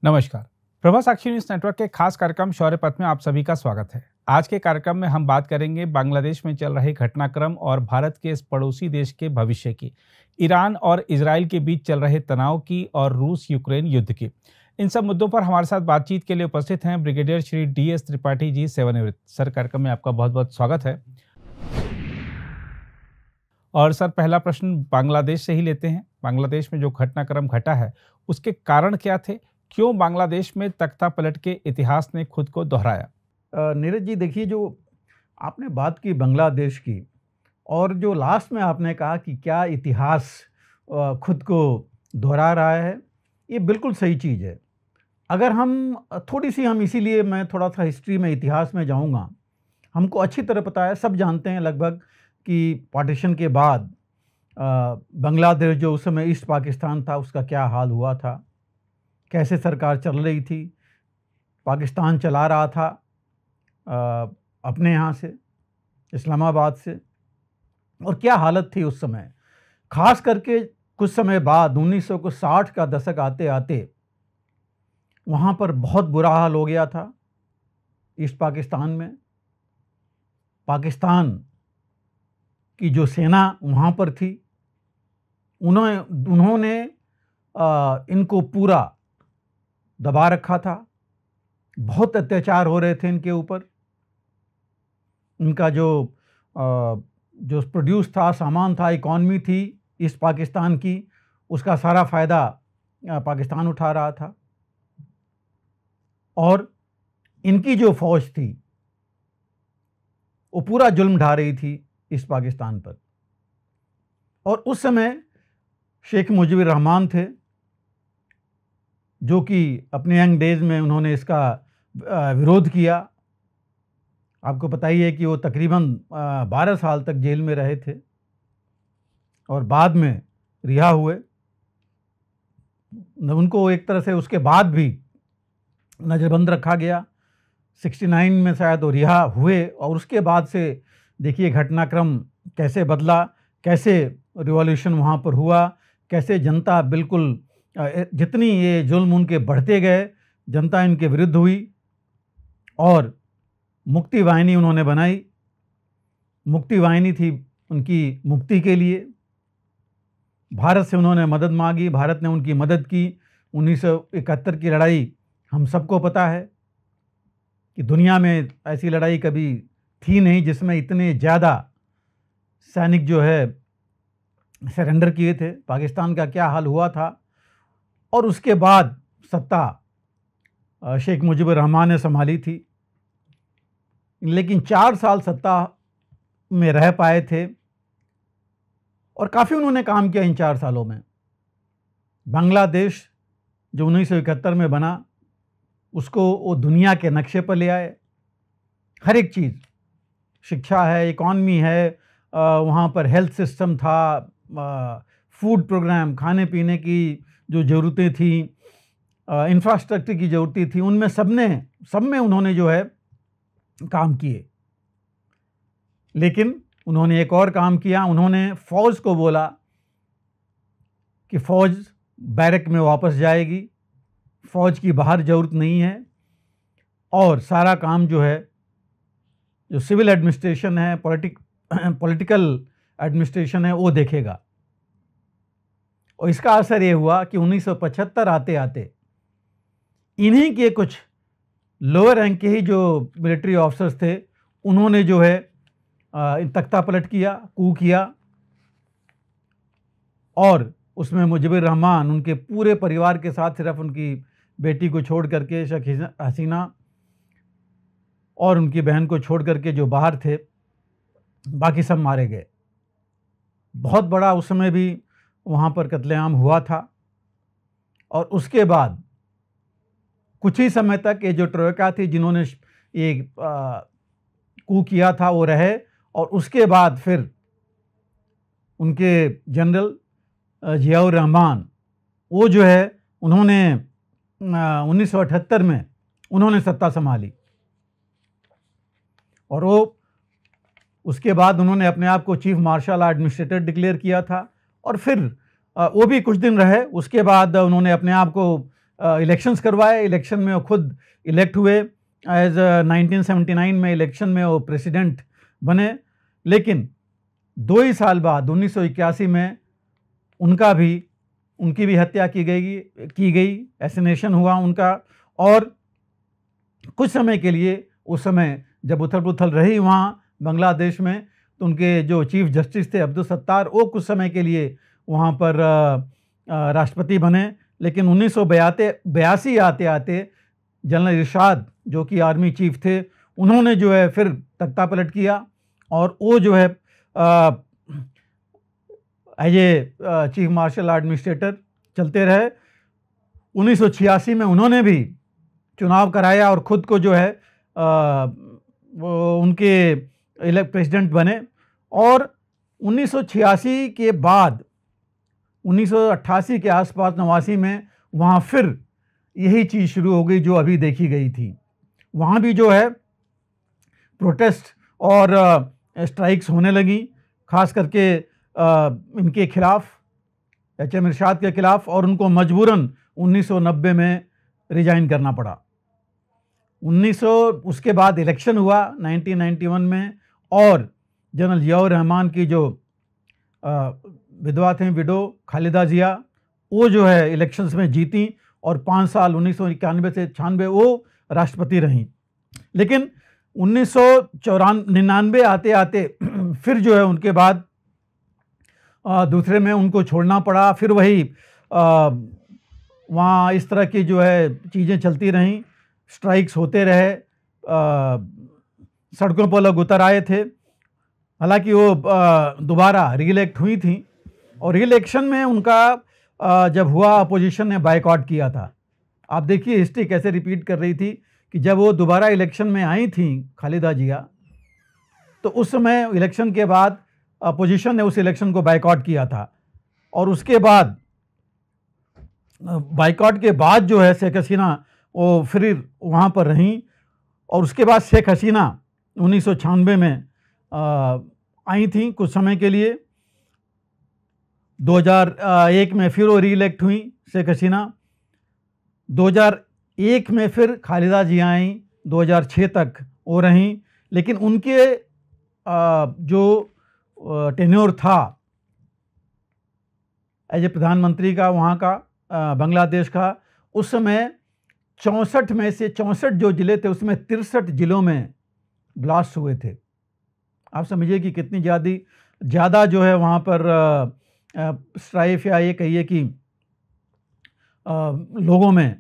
नमस्कार। प्रभा साक्षी news network के खास कार्यक्रम शौर्य पथ में आप सभी का स्वागत है। आज के कार्यक्रम में हम बात करेंगे बांग्लादेश में चल रहे घटनाक्रम और भारत के इस पड़ोसी देश के भविष्य की, ईरान और इजराइल के बीच चल रहे तनाव की और रूस यूक्रेन युद्ध की। इन सब मुद्दों पर हमारे साथ बातचीत के लिए उपस्थित हैं ब्रिगेडियर श्री DS त्रिपाठी जी, सेवानिवृत्त। सर, कार्यक्रम में आपका बहुत बहुत स्वागत है। और सर, पहला प्रश्न बांग्लादेश से ही लेते हैं। बांग्लादेश में जो घटनाक्रम घटा है उसके कारण क्या थे? क्यों बांग्लादेश में तख्ता पलट के इतिहास ने खुद को दोहराया? नीरज जी, देखिए, जो आपने बात की बांग्लादेश की और जो लास्ट में आपने कहा कि क्या इतिहास खुद को दोहरा रहा है, ये बिल्कुल सही चीज़ है। अगर हम इसीलिए मैं थोड़ा सा हिस्ट्री में, इतिहास में जाऊंगा। हमको अच्छी तरह पता है, सब जानते हैं लगभग कि पार्टीशन के बाद बांग्लादेश जो उस समय ईस्ट पाकिस्तान था, उसका क्या हाल हुआ था, कैसे सरकार चल रही थी। पाकिस्तान चला रहा था अपने यहाँ से, इस्लामाबाद से, और क्या हालत थी उस समय। ख़ास करके कुछ समय बाद 1960 का दशक आते आते वहाँ पर बहुत बुरा हाल हो गया था ईस्ट पाकिस्तान में। पाकिस्तान की जो सेना वहाँ पर थी, उन्होंने इनको पूरा दबा रखा था। बहुत अत्याचार हो रहे थे इनके ऊपर। इनका जो प्रोड्यूस था, सामान था, इकॉनमी थी ईस्ट पाकिस्तान की, उसका सारा फ़ायदा पाकिस्तान उठा रहा था। और इनकी जो फ़ौज थी वो पूरा जुल्म ढा रही थी ईस्ट पाकिस्तान पर। और उस समय शेख मुजीबुर रहमान थे, जो कि अपने यंग डेज में उन्होंने इसका विरोध किया। आपको पता ही है कि वो तकरीबन 12 साल तक जेल में रहे थे और बाद में रिहा हुए। उनको एक तरह से उसके बाद भी नज़रबंद रखा गया। 69 में शायद वो रिहा हुए और उसके बाद से देखिए घटनाक्रम कैसे बदला, कैसे रिवॉल्यूशन वहाँ पर हुआ, कैसे जनता बिल्कुल जितनी ये जुल्म उनके बढ़ते गए, जनता इनके विरुद्ध हुई और मुक्ति वाहिनी उन्होंने बनाई। मुक्ति वाहिनी थी उनकी मुक्ति के लिए। भारत से उन्होंने मदद मांगी, भारत ने उनकी मदद की। 1971 की लड़ाई हम सबको पता है कि दुनिया में ऐसी लड़ाई कभी थी नहीं जिसमें इतने ज़्यादा सैनिक जो है सरेंडर किए थे। पाकिस्तान का क्या हाल हुआ था। और उसके बाद सत्ता शेख मुजीबुर रहमान ने संभाली थी, लेकिन 4 साल सत्ता में रह पाए थे और काफ़ी उन्होंने काम किया इन 4 सालों में। बांग्लादेश जो 1971 में बना, उसको वो दुनिया के नक्शे पर ले आए। हर एक चीज़, शिक्षा है, इकॉनमी है, वहाँ पर हेल्थ सिस्टम था, फूड प्रोग्राम, खाने पीने की जो ज़रूरतें थी, इंफ्रास्ट्रक्चर की ज़रूरतें थी, उनमें सब में उन्होंने जो है काम किए। लेकिन उन्होंने एक और काम किया। उन्होंने फ़ौज को बोला कि फ़ौज बैरक में वापस जाएगी, फ़ौज की बाहर ज़रूरत नहीं है, और सारा काम जो है, जो सिविल एडमिनिस्ट्रेशन है, पॉलिटिकल एडमिनिस्ट्रेशन है, वो देखेगा। और इसका असर ये हुआ कि 1975 आते आते इन्हीं के कुछ लोअर रैंक के ही जो मिलिट्री ऑफिसर्स थे, उन्होंने जो है तख्ता पलट किया, कू किया, और उसमें मुजीबुर रहमान उनके पूरे परिवार के साथ, सिर्फ उनकी बेटी को छोड़ करके, शेख हसीना और उनकी बहन को छोड़ करके जो बाहर थे, बाकी सब मारे गए। बहुत बड़ा उस समय भी वहाँ पर कत्लेआम हुआ था। और उसके बाद कुछ ही समय तक ये जो ट्रोयका थी, जिन्होंने ये कू किया था, वो रहे। और उसके बाद फिर उनके जनरल जियाउर रहमान, वो जो है, उन्होंने 1978 में उन्होंने सत्ता संभाली। और वो उसके बाद उन्होंने अपने आप को चीफ मार्शल एडमिनिस्ट्रेटर डिक्लेयर किया था। और फिर वो भी कुछ दिन रहे। उसके बाद उन्होंने अपने आप को इलेक्शंस करवाए, इलेक्शन में वो खुद इलेक्ट हुए, एज 1979 में इलेक्शन में वो प्रेसिडेंट बने। लेकिन 2 ही साल बाद 1981 में उनकी भी हत्या की गई, एसिनेशन हुआ उनका। और कुछ समय के लिए, उस समय जब उथल पुथल रही वहाँ बांग्लादेश में, तो उनके जो चीफ जस्टिस थे अब्दुल सत्तार, वो कुछ समय के लिए वहाँ पर राष्ट्रपति बने। लेकिन 1982 आते आते जनरल इरशाद, जो कि आर्मी चीफ थे, उन्होंने जो है फिर तख्ता पलट किया और वो जो है as a chief marshal administrator चलते रहे। 1986 में उन्होंने भी चुनाव कराया और ख़ुद को जो है वो उनके प्रेसिडेंट बने। और 1986 के बाद 1988 के आसपास 89 में वहाँ फिर यही चीज़ शुरू हो गई जो अभी देखी गई थी। वहाँ भी जो है प्रोटेस्ट और स्ट्राइक्स होने लगी, ख़ास करके इनके खिलाफ, HM इरशाद के खिलाफ, और उनको मजबूरन 1990 में रिजाइन करना पड़ा। उसके बाद इलेक्शन हुआ 1991 में, और जनरल जियाउर रहमान की जो विधवा थी, विडो खालिदा जिया, वो जो है इलेक्शंस में जीती और 5 साल 1991 से 96 वो राष्ट्रपति रहीं। लेकिन 1999 आते आते फिर जो है उनके बाद दूसरे में उनको छोड़ना पड़ा। फिर वही वहाँ इस तरह की जो है चीज़ें चलती रहीं, स्ट्राइक्स होते रहे, सड़कों पर लोग उतर आए थे। हालांकि वो दोबारा रीइलेक्ट हुई थी, और रीइलेक्शन में उनका जब हुआ, अपोजिशन ने बायकॉट किया था। आप देखिए हिस्ट्री कैसे रिपीट कर रही थी कि जब वो दोबारा इलेक्शन में आई थी खालिदा जिया, तो उस समय इलेक्शन के बाद अपोजिशन ने उस इलेक्शन को बायकॉट किया था। और उसके बाद बायकॉट के बाद जो है शेख हसीना वो फिर वहाँ पर रहीं, और उसके बाद शेख हसीना 1996 में आई थी कुछ समय के लिए। 2001 में फिर वो रीइलेक्ट हुई शेख हसीना। 2001 में फिर खालिदा जिया आई, 2006 तक वो रहीं। लेकिन उनके जो टेन्योर था एज ए प्रधानमंत्री का वहाँ का बांग्लादेश का, उस समय 64 में से 64 जो ज़िले थे उसमें 63 ज़िलों में ब्लास्ट हुए थे। आप समझिए कि कितनी ज़्यादा जो है वहाँ पर स्ट्राइफ, या ये कहिए कि लोगों में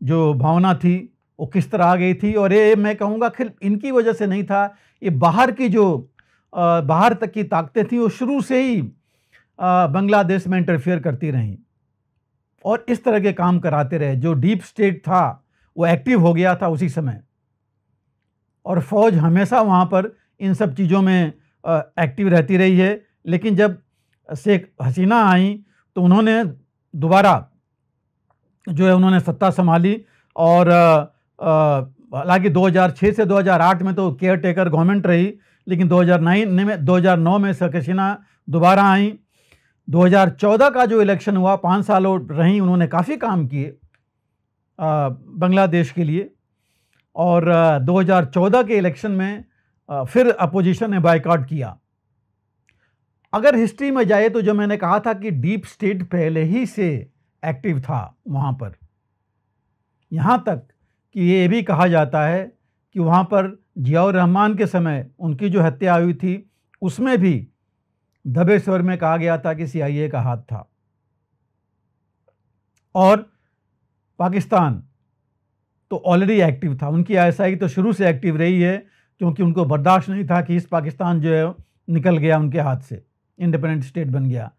जो भावना थी वो किस तरह आ गई थी। और ये मैं कहूँगा कि इनकी वजह से नहीं था, ये बाहर तक की ताकतें थी, वो शुरू से ही बांग्लादेश में इंटरफेयर करती रहीं और इस तरह के काम कराते रहे। जो डीप स्टेट था वो एक्टिव हो गया था उसी समय, और फ़ौज हमेशा वहाँ पर इन सब चीज़ों में एक्टिव रहती रही है। लेकिन जब शेख हसीना आई तो उन्होंने दोबारा जो है उन्होंने सत्ता संभाली, और हालांकि 2006 से 2008 में तो केयर टेकर गवर्नमेंट रही, लेकिन 2009 में शेख हसीना दोबारा आई। 2014 का जो इलेक्शन हुआ, 5 साल रहीं, उन्होंने काफ़ी काम किए बांग्लादेश के लिए। और 2014 के इलेक्शन में फिर अपोजिशन ने बायकॉट किया। अगर हिस्ट्री में जाए तो जो मैंने कहा था कि डीप स्टेट पहले ही से एक्टिव था वहाँ पर, यहाँ तक कि ये भी कहा जाता है कि वहाँ पर जियाउर रहमान के समय उनकी जो हत्या हुई थी उसमें भी दबे स्वर में कहा गया था कि CIA का हाथ था। और पाकिस्तान तो ऑलरेडी एक्टिव था, उनकी ISI तो शुरू से एक्टिव रही है, क्योंकि उनको बर्दाश्त नहीं था कि ईस्ट पाकिस्तान जो है निकल गया उनके हाथ से, इंडिपेंडेंट स्टेट बन गया।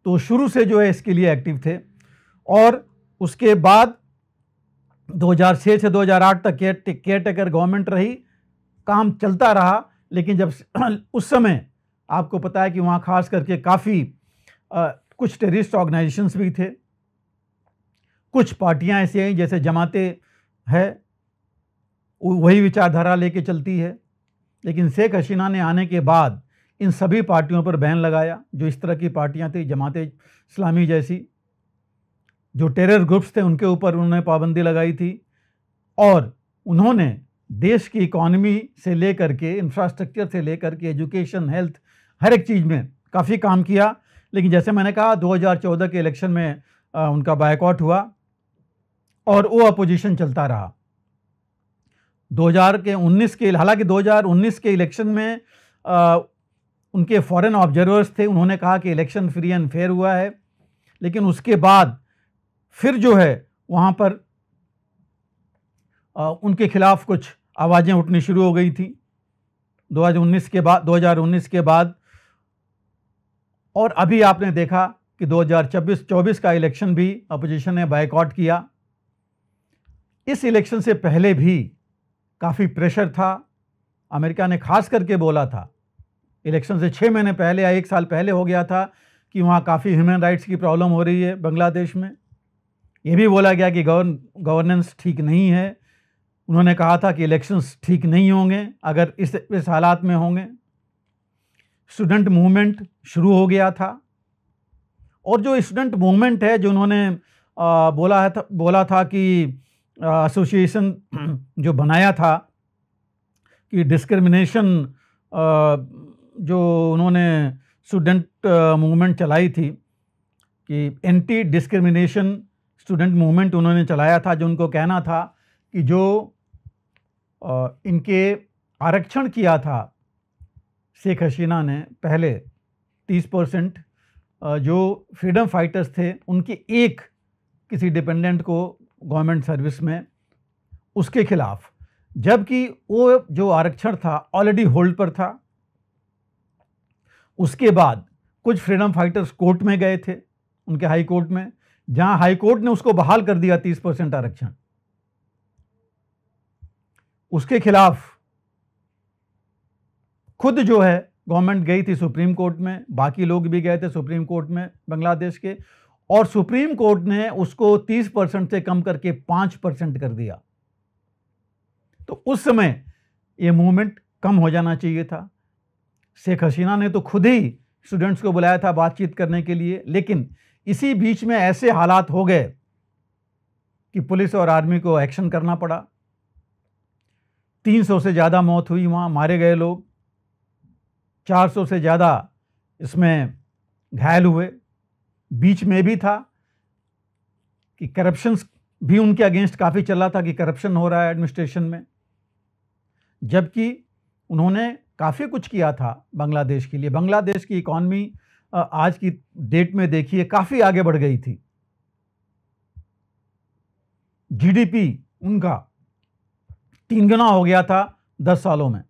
तो शुरू से जो है इसके लिए एक्टिव थे। और उसके बाद 2006 से 2008 तक केयर टेकर गवर्नमेंट रही, काम चलता रहा। लेकिन जब उस समय आपको पता है कि वहाँ खास करके काफ़ी कुछ टेररिस्ट ऑर्गेनाइजेशंस भी थे, कुछ पार्टियां ऐसी आई जैसे जमाते है, वही विचारधारा लेके चलती है। लेकिन शेख हसीना ने आने के बाद इन सभी पार्टियों पर बैन लगाया, जो इस तरह की पार्टियां थी, जमाते इस्लामी जैसी। जो टेरर ग्रुप्स थे उनके ऊपर उन्होंने पाबंदी लगाई थी, और उन्होंने देश की इकॉनमी से लेकर के, इंफ्रास्ट्रक्चर से लेकर के, एजुकेशन, हेल्थ, हर एक चीज़ में काफ़ी काम किया। लेकिन जैसे मैंने कहा 2014 के इलेक्शन में उनका बायकॉट हुआ और वो अपोजिशन चलता रहा। 2019 के, हालांकि 2019 के इलेक्शन में उनके फॉरेन ऑब्जर्वर्स थे, उन्होंने कहा कि इलेक्शन फ्री एंड फेयर हुआ है, लेकिन उसके बाद फिर जो है वहाँ पर उनके खिलाफ कुछ आवाज़ें उठनी शुरू हो गई थी 2019 के बाद। और अभी आपने देखा कि 2024 का इलेक्शन भी अपोजिशन ने बायकॉट किया। इस इलेक्शन से पहले भी काफ़ी प्रेशर था। अमेरिका ने खास करके बोला था, इलेक्शन से 6 महीने पहले या 1 साल पहले हो गया था, कि वहाँ काफ़ी ह्यूमन राइट्स की प्रॉब्लम हो रही है बांग्लादेश में। ये भी बोला गया कि गवर्नेंस ठीक नहीं है। उन्होंने कहा था कि इलेक्शंस ठीक नहीं होंगे अगर इस हालात में होंगे। स्टूडेंट मूवमेंट शुरू हो गया था, और जो स्टूडेंट मूवमेंट है, जो उन्होंने बोला था कि एसोसिएशन जो बनाया था कि डिस्क्रिमिनेशन, जो उन्होंने स्टूडेंट मूवमेंट चलाई थी कि एंटी डिस्क्रिमिनेशन स्टूडेंट मूवमेंट उन्होंने चलाया था, जो उनको कहना था कि जो इनके आरक्षण किया था शेख हसीना ने पहले 30%, जो फ्रीडम फाइटर्स थे उनके एक किसी डिपेंडेंट को गवर्नमेंट सर्विस में, उसके खिलाफ, जबकि वो जो आरक्षण था ऑलरेडी होल्ड पर था। उसके बाद कुछ फ्रीडम फाइटर्स कोर्ट में गए थे, उनके हाई कोर्ट में, जहां हाई कोर्ट ने उसको बहाल कर दिया 30% आरक्षण। उसके खिलाफ खुद जो है गवर्नमेंट गई थी सुप्रीम कोर्ट में, बाकी लोग भी गए थे सुप्रीम कोर्ट में बांग्लादेश के, और सुप्रीम कोर्ट ने उसको 30% से कम करके 5% कर दिया। तो उस समय ये मूवमेंट कम हो जाना चाहिए था। शेख हसीना ने तो खुद ही स्टूडेंट्स को बुलाया था बातचीत करने के लिए, लेकिन इसी बीच में ऐसे हालात हो गए कि पुलिस और आर्मी को एक्शन करना पड़ा। 300 से ज़्यादा मौत हुई, वहाँ मारे गए लोग, 400 से ज़्यादा इसमें घायल हुए। बीच में भी था कि करप्शन भी उनके अगेंस्ट काफ़ी चल रहा था कि करप्शन हो रहा है एडमिनिस्ट्रेशन में, जबकि उन्होंने काफ़ी कुछ किया था बांग्लादेश के लिए। बांग्लादेश की इकॉनमी आज की डेट में देखिए काफ़ी आगे बढ़ गई थी। जीडीपी उनका 3 गुना हो गया था 10 सालों में।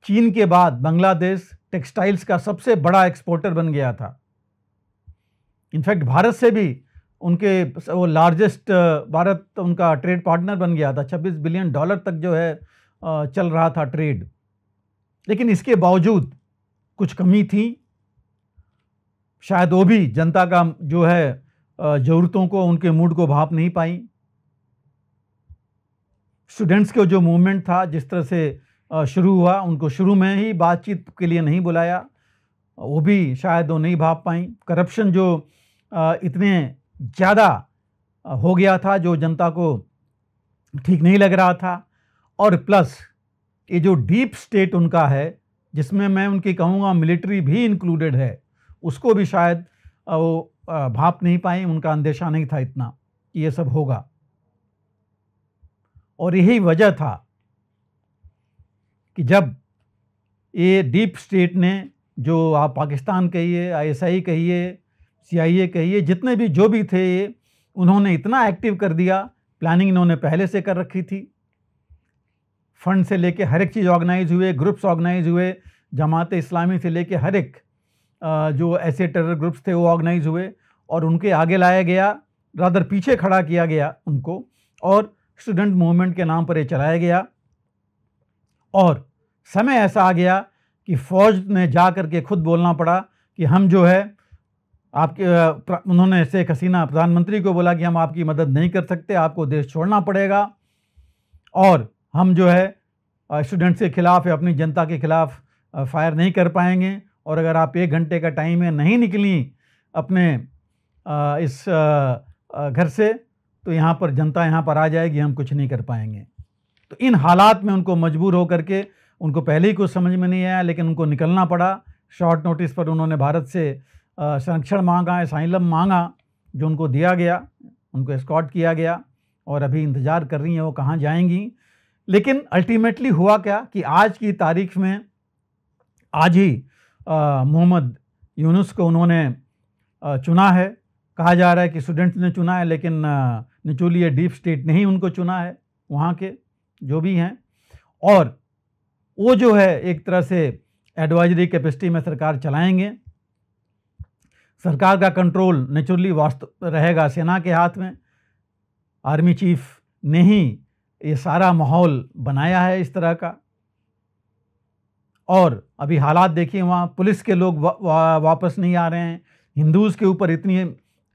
चीन के बाद बांग्लादेश टेक्सटाइल्स का सबसे बड़ा एक्सपोर्टर बन गया था। इनफैक्ट भारत से भी उनके वो लार्जेस्ट, भारत उनका ट्रेड पार्टनर बन गया था। $26 बिलियन तक जो है चल रहा था ट्रेड। लेकिन इसके बावजूद कुछ कमी थी, शायद वो भी जनता का जो है ज़रूरतों को, उनके मूड को भाप नहीं पाई। स्टूडेंट्स का जो मूवमेंट था, जिस तरह से शुरू हुआ, उनको शुरू में ही बातचीत के लिए नहीं बुलाया, वो भी शायद वो नहीं भाप पाई। करप्शन जो इतने ज़्यादा हो गया था, जो जनता को ठीक नहीं लग रहा था, और प्लस ये जो डीप स्टेट उनका है, जिसमें मैं उनकी कहूँगा मिलिट्री भी इंक्लूडेड है, उसको भी शायद वो भाप नहीं पाई। उनका अंदेशा नहीं था इतना कि ये सब होगा, और यही वजह था कि जब ये डीप स्टेट ने, जो आप पाकिस्तान कहिए, आईएसआई कहिए, सीआईए कहिए, जितने भी जो भी थे, ये उन्होंने इतना एक्टिव कर दिया। प्लानिंग इन्होंने पहले से कर रखी थी। फंड से लेके हर एक चीज़ ऑर्गेनाइज हुए, ग्रुप्स ऑर्गेनाइज हुए, जमात इस्लामी से लेके हर एक जो ऐसे टेरर ग्रुप्स थे वो ऑर्गेनाइज हुए, और उनके आगे लाया गया, रादर पीछे खड़ा किया गया उनको, और स्टूडेंट मूवमेंट के नाम पर ये चलाया गया। और समय ऐसा आ गया कि फ़ौज ने जा कर के खुद बोलना पड़ा कि हम जो है आपके, उन्होंने शेख हसीना प्रधानमंत्री को बोला कि हम आपकी मदद नहीं कर सकते, आपको देश छोड़ना पड़ेगा, और हम जो है स्टूडेंट्स के खिलाफ या अपनी जनता के खिलाफ फायर नहीं कर पाएंगे, और अगर आप 1 घंटे का टाइम है नहीं निकली अपने इस घर से, तो यहाँ पर जनता यहाँ पर आ जाएगी, हम कुछ नहीं कर पाएंगे। तो इन हालात में उनको मजबूर होकर के, उनको पहले ही कुछ समझ में नहीं आया लेकिन उनको निकलना पड़ा। शॉर्ट नोटिस पर उन्होंने भारत से संरक्षण मांगा, असाइलम मांगा, जो उनको दिया गया, उनको एस्कॉर्ट किया गया और अभी इंतज़ार कर रही हैं वो कहाँ जाएंगी। लेकिन अल्टीमेटली हुआ क्या कि आज की तारीख में आज ही मोहम्मद यूनुस को उन्होंने चुना है। कहा जा रहा है कि स्टूडेंट्स ने चुना है, लेकिन निचोली डीप स्टेट ने ही उनको चुना है, वहाँ के जो भी हैं। और वो जो है एक तरह से एडवाइजरी कैपेसिटी में सरकार चलाएंगे। सरकार का कंट्रोल नेचुरली वास्तव रहेगा सेना के हाथ में। आर्मी चीफ ने ही ये सारा माहौल बनाया है इस तरह का। और अभी हालात देखिए, वहाँ पुलिस के लोग वापस नहीं आ रहे हैं। हिंदूज़ के ऊपर इतनी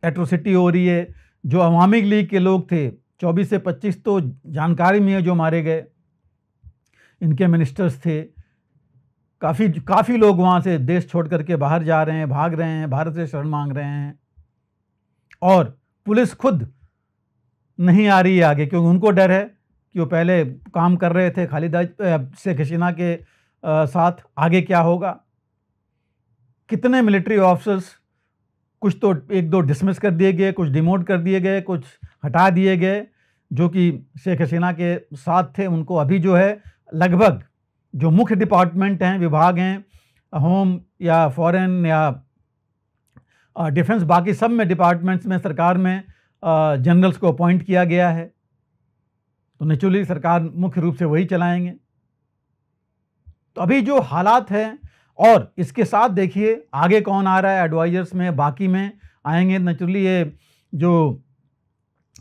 एट्रोसिटी हो रही है। जो अवामी लीग के लोग थे 24 से 25 तो जानकारी में है जो मारे गए, इनके मिनिस्टर्स थे। काफ़ी लोग वहाँ से देश छोड़ करके बाहर जा रहे हैं, भाग रहे हैं, भारत से शरण मांग रहे हैं। और पुलिस खुद नहीं आ रही है आगे, क्योंकि उनको डर है कि वो पहले काम कर रहे थे खालिदा शेख हसीना के साथ, आगे क्या होगा। कितने मिलिट्री ऑफिसर्स, कुछ तो 1-2 डिसमिस कर दिए गए, कुछ डिमोट कर दिए गए, कुछ हटा दिए गए जो कि शेख हसीना के साथ थे। उनको अभी जो है लगभग जो मुख्य डिपार्टमेंट हैं, विभाग हैं, होम या फॉरेन या डिफेंस, बाकी सब में डिपार्टमेंट्स में सरकार में जनरल्स को अपॉइंट किया गया है। तो नेचुरली सरकार मुख्य रूप से वही चलाएंगे। तो अभी जो हालात हैं, और इसके साथ देखिए आगे कौन आ रहा है एडवाइजर्स में, बाकी में आएंगे नेचुरली ये जो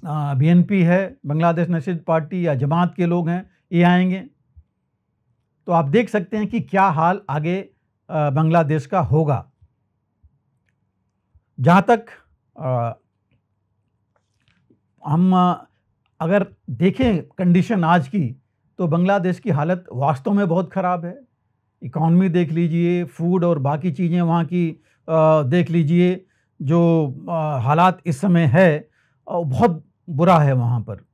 बीएनपी है, बांग्लादेश नेशनलिस्ट पार्टी या जमात के लोग हैं, ये आएंगे। तो आप देख सकते हैं कि क्या हाल आगे बांग्लादेश का होगा। जहाँ तक हम अगर देखें कंडीशन आज की, तो बांग्लादेश की हालत वास्तव में बहुत ख़राब है। इकॉनमी देख लीजिए, फूड और बाकी चीज़ें वहाँ की देख लीजिए, जो हालात इस समय है बहुत बुरा है। वहाँ पर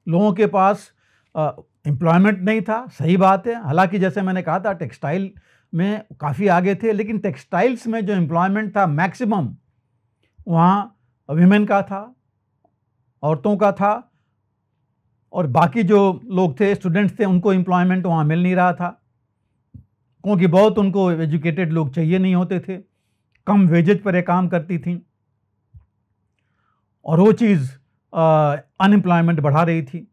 लोगों के पास एम्प्लॉयमेंट नहीं था, सही बात है। हालांकि जैसे मैंने कहा था टेक्सटाइल में काफ़ी आगे थे, लेकिन टेक्सटाइल्स में जो एम्प्लॉयमेंट था मैक्सिमम वहाँ वीमेन का था, औरतों का था। और बाकी जो लोग थे, स्टूडेंट्स थे, उनको एम्प्लॉयमेंट वहाँ मिल नहीं रहा था, क्योंकि बहुत उनको एजुकेटेड लोग चाहिए नहीं होते थे। कम वेजेज पर ये काम करती थी और वो चीज़ अनएम्प्लॉयमेंट बढ़ा रही थी।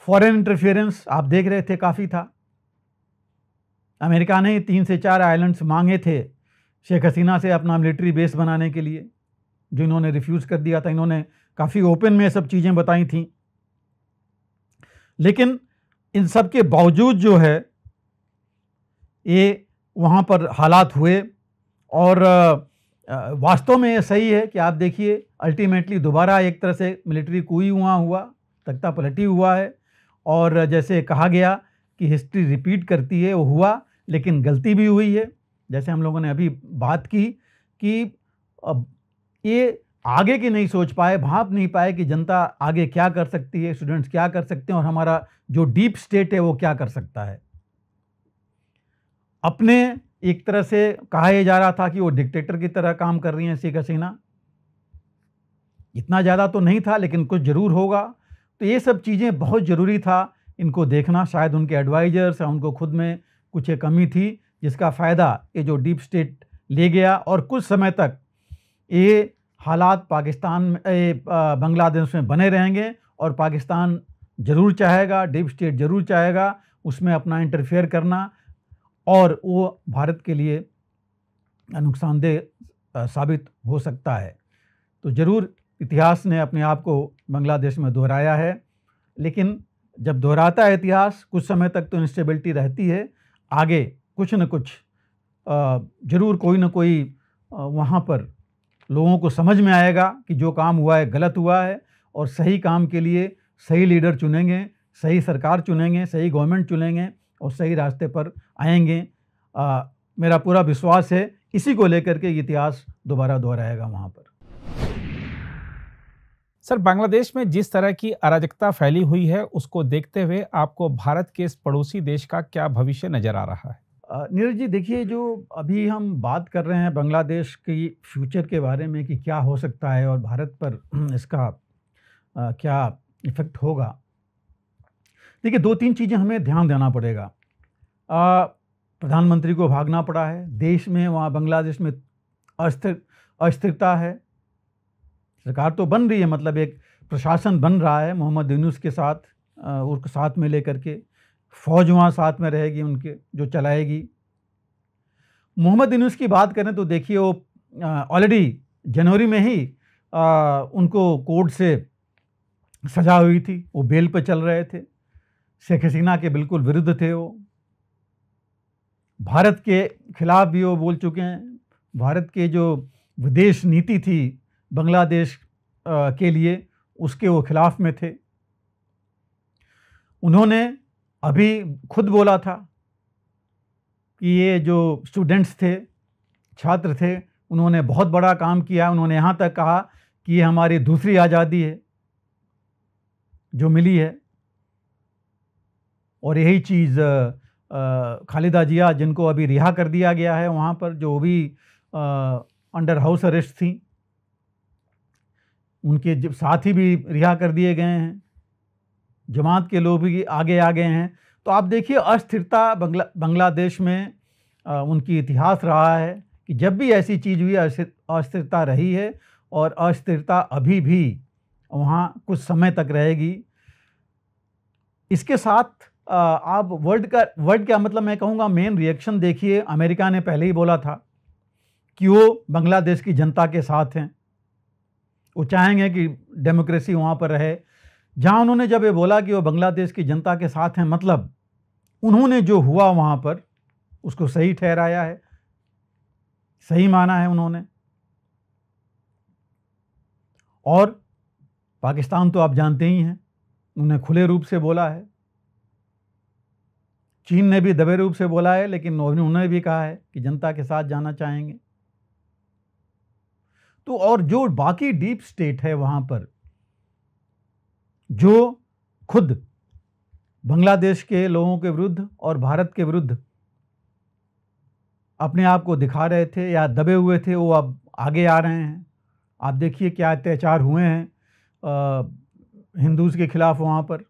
फॉरेन इंटरफेरेंस आप देख रहे थे काफ़ी था। अमेरिका ने 3 से 4 आइलैंड्स मांगे थे शेख हसीना से अपना मिलिट्री बेस बनाने के लिए, जो इन्होंने रिफ्यूज़ कर दिया था। इन्होंने काफ़ी ओपन में सब चीज़ें बताई थी। लेकिन इन सब के बावजूद जो है ये वहाँ पर हालात हुए। और वास्तव में ये सही है कि आप देखिए अल्टीमेटली दोबारा एक तरह से मिलिट्री कूई हुआ, तख्ता पलटी हुआ है। और जैसे कहा गया कि हिस्ट्री रिपीट करती है, वो हुआ, लेकिन गलती भी हुई है। जैसे हम लोगों ने अभी बात की कि अब ये आगे की नहीं सोच पाए, भाप नहीं पाए कि जनता आगे क्या कर सकती है, स्टूडेंट्स क्या कर सकते हैं, और हमारा जो डीप स्टेट है वो क्या कर सकता है। अपने एक तरह से कहा यह जा रहा था कि वो डिक्टेटर की तरह काम कर रही हैं शेख हसीना। इतना ज़्यादा तो नहीं था, लेकिन कुछ ज़रूर होगा। तो ये सब चीज़ें बहुत ज़रूरी था इनको देखना। शायद उनके एडवाइजर्स या उनको खुद में कुछ एक कमी थी, जिसका फ़ायदा ये जो डीप स्टेट ले गया। और कुछ समय तक ये हालात पाकिस्तान में, बांग्लादेश में बने रहेंगे। और पाकिस्तान ज़रूर चाहेगा, डीप स्टेट ज़रूर चाहेगा उसमें अपना इंटरफेयर करना, और वो भारत के लिए नुकसानदेह साबित हो सकता है। तो ज़रूर इतिहास ने अपने आप को बांग्लादेश में दोहराया है। लेकिन जब दोहराता है इतिहास, कुछ समय तक तो इंस्टेबिलिटी रहती है। आगे कुछ न कुछ ज़रूर कोई न कोई वहाँ पर लोगों को समझ में आएगा कि जो काम हुआ है गलत हुआ है, और सही काम के लिए सही लीडर चुनेंगे, सही सरकार चुनेंगे, सही गवर्नमेंट चुनेंगे और सही रास्ते पर आएंगे। मेरा पूरा विश्वास है इसी को लेकर के इतिहास दोबारा दोहराएगा वहाँ पर। सर, बांग्लादेश में जिस तरह की अराजकता फैली हुई है, उसको देखते हुए आपको भारत के इस पड़ोसी देश का क्या भविष्य नजर आ रहा है? नीरज जी, देखिए, जो अभी हम बात कर रहे हैं बांग्लादेश की फ्यूचर के बारे में कि क्या हो सकता है और भारत पर इसका क्या इफेक्ट होगा। देखिए, 2-3 चीज़ें हमें ध्यान देना पड़ेगा। प्रधानमंत्री को भागना पड़ा है देश में, वहाँ बांग्लादेश में अस्थिरता है। सरकार तो बन रही है, मतलब एक प्रशासन बन रहा है मोहम्मद यूनुस के साथ, उसके साथ में लेकर के फौज वहाँ साथ में रहेगी उनके, जो चलाएगी। मोहम्मद यूनुस की बात करें तो देखिए, वो ऑलरेडी जनवरी में ही उनको कोर्ट से सजा हुई थी, वो बेल पर चल रहे थे। शेख हसीना के बिल्कुल विरुद्ध थे वो, भारत के खिलाफ भी वो बोल चुके हैं। भारत के जो विदेश नीति थी बांग्लादेश के लिए, उसके वो खिलाफ में थे। उन्होंने अभी खुद बोला था कि ये जो स्टूडेंट्स थे, छात्र थे, उन्होंने बहुत बड़ा काम किया। उन्होंने यहाँ तक कहा कि ये हमारी दूसरी आज़ादी है जो मिली है। और यही चीज़ खालिदा जिया, जिनको अभी रिहा कर दिया गया है वहाँ पर, जो भी अंडर हाउस अरेस्ट थी, उनके साथी भी रिहा कर दिए गए हैं। जमात के लोग भी आगे आ गए हैं। तो आप देखिए, अस्थिरता बांग्लादेश में उनकी इतिहास रहा है कि जब भी ऐसी चीज़ हुई अस्थिरता रही है, और अस्थिरता अभी भी वहाँ कुछ समय तक रहेगी। इसके साथ आप वर्ल्ड का मतलब मैं कहूँगा मेन रिएक्शन देखिए। अमेरिका ने पहले ही बोला था कि वो बांग्लादेश की जनता के साथ हैं, वो चाहेंगे कि डेमोक्रेसी वहाँ पर रहे। जहाँ उन्होंने जब ये बोला कि वो बांग्लादेश की जनता के साथ हैं, मतलब उन्होंने जो हुआ वहाँ पर उसको सही ठहराया है, सही माना है उन्होंने। और पाकिस्तान तो आप जानते ही हैं, उन्हें खुले रूप से बोला है। चीन ने भी दबे रूप से बोला है, लेकिन उन्होंने भी कहा है कि जनता के साथ जाना चाहेंगे। तो और जो बाकी डीप स्टेट है वहाँ पर, जो खुद बांग्लादेश के लोगों के विरुद्ध और भारत के विरुद्ध अपने आप को दिखा रहे थे या दबे हुए थे, वो अब आगे आ रहे हैं। आप देखिए क्या अत्याचार हुए हैं हिंदूज के खिलाफ वहाँ पर।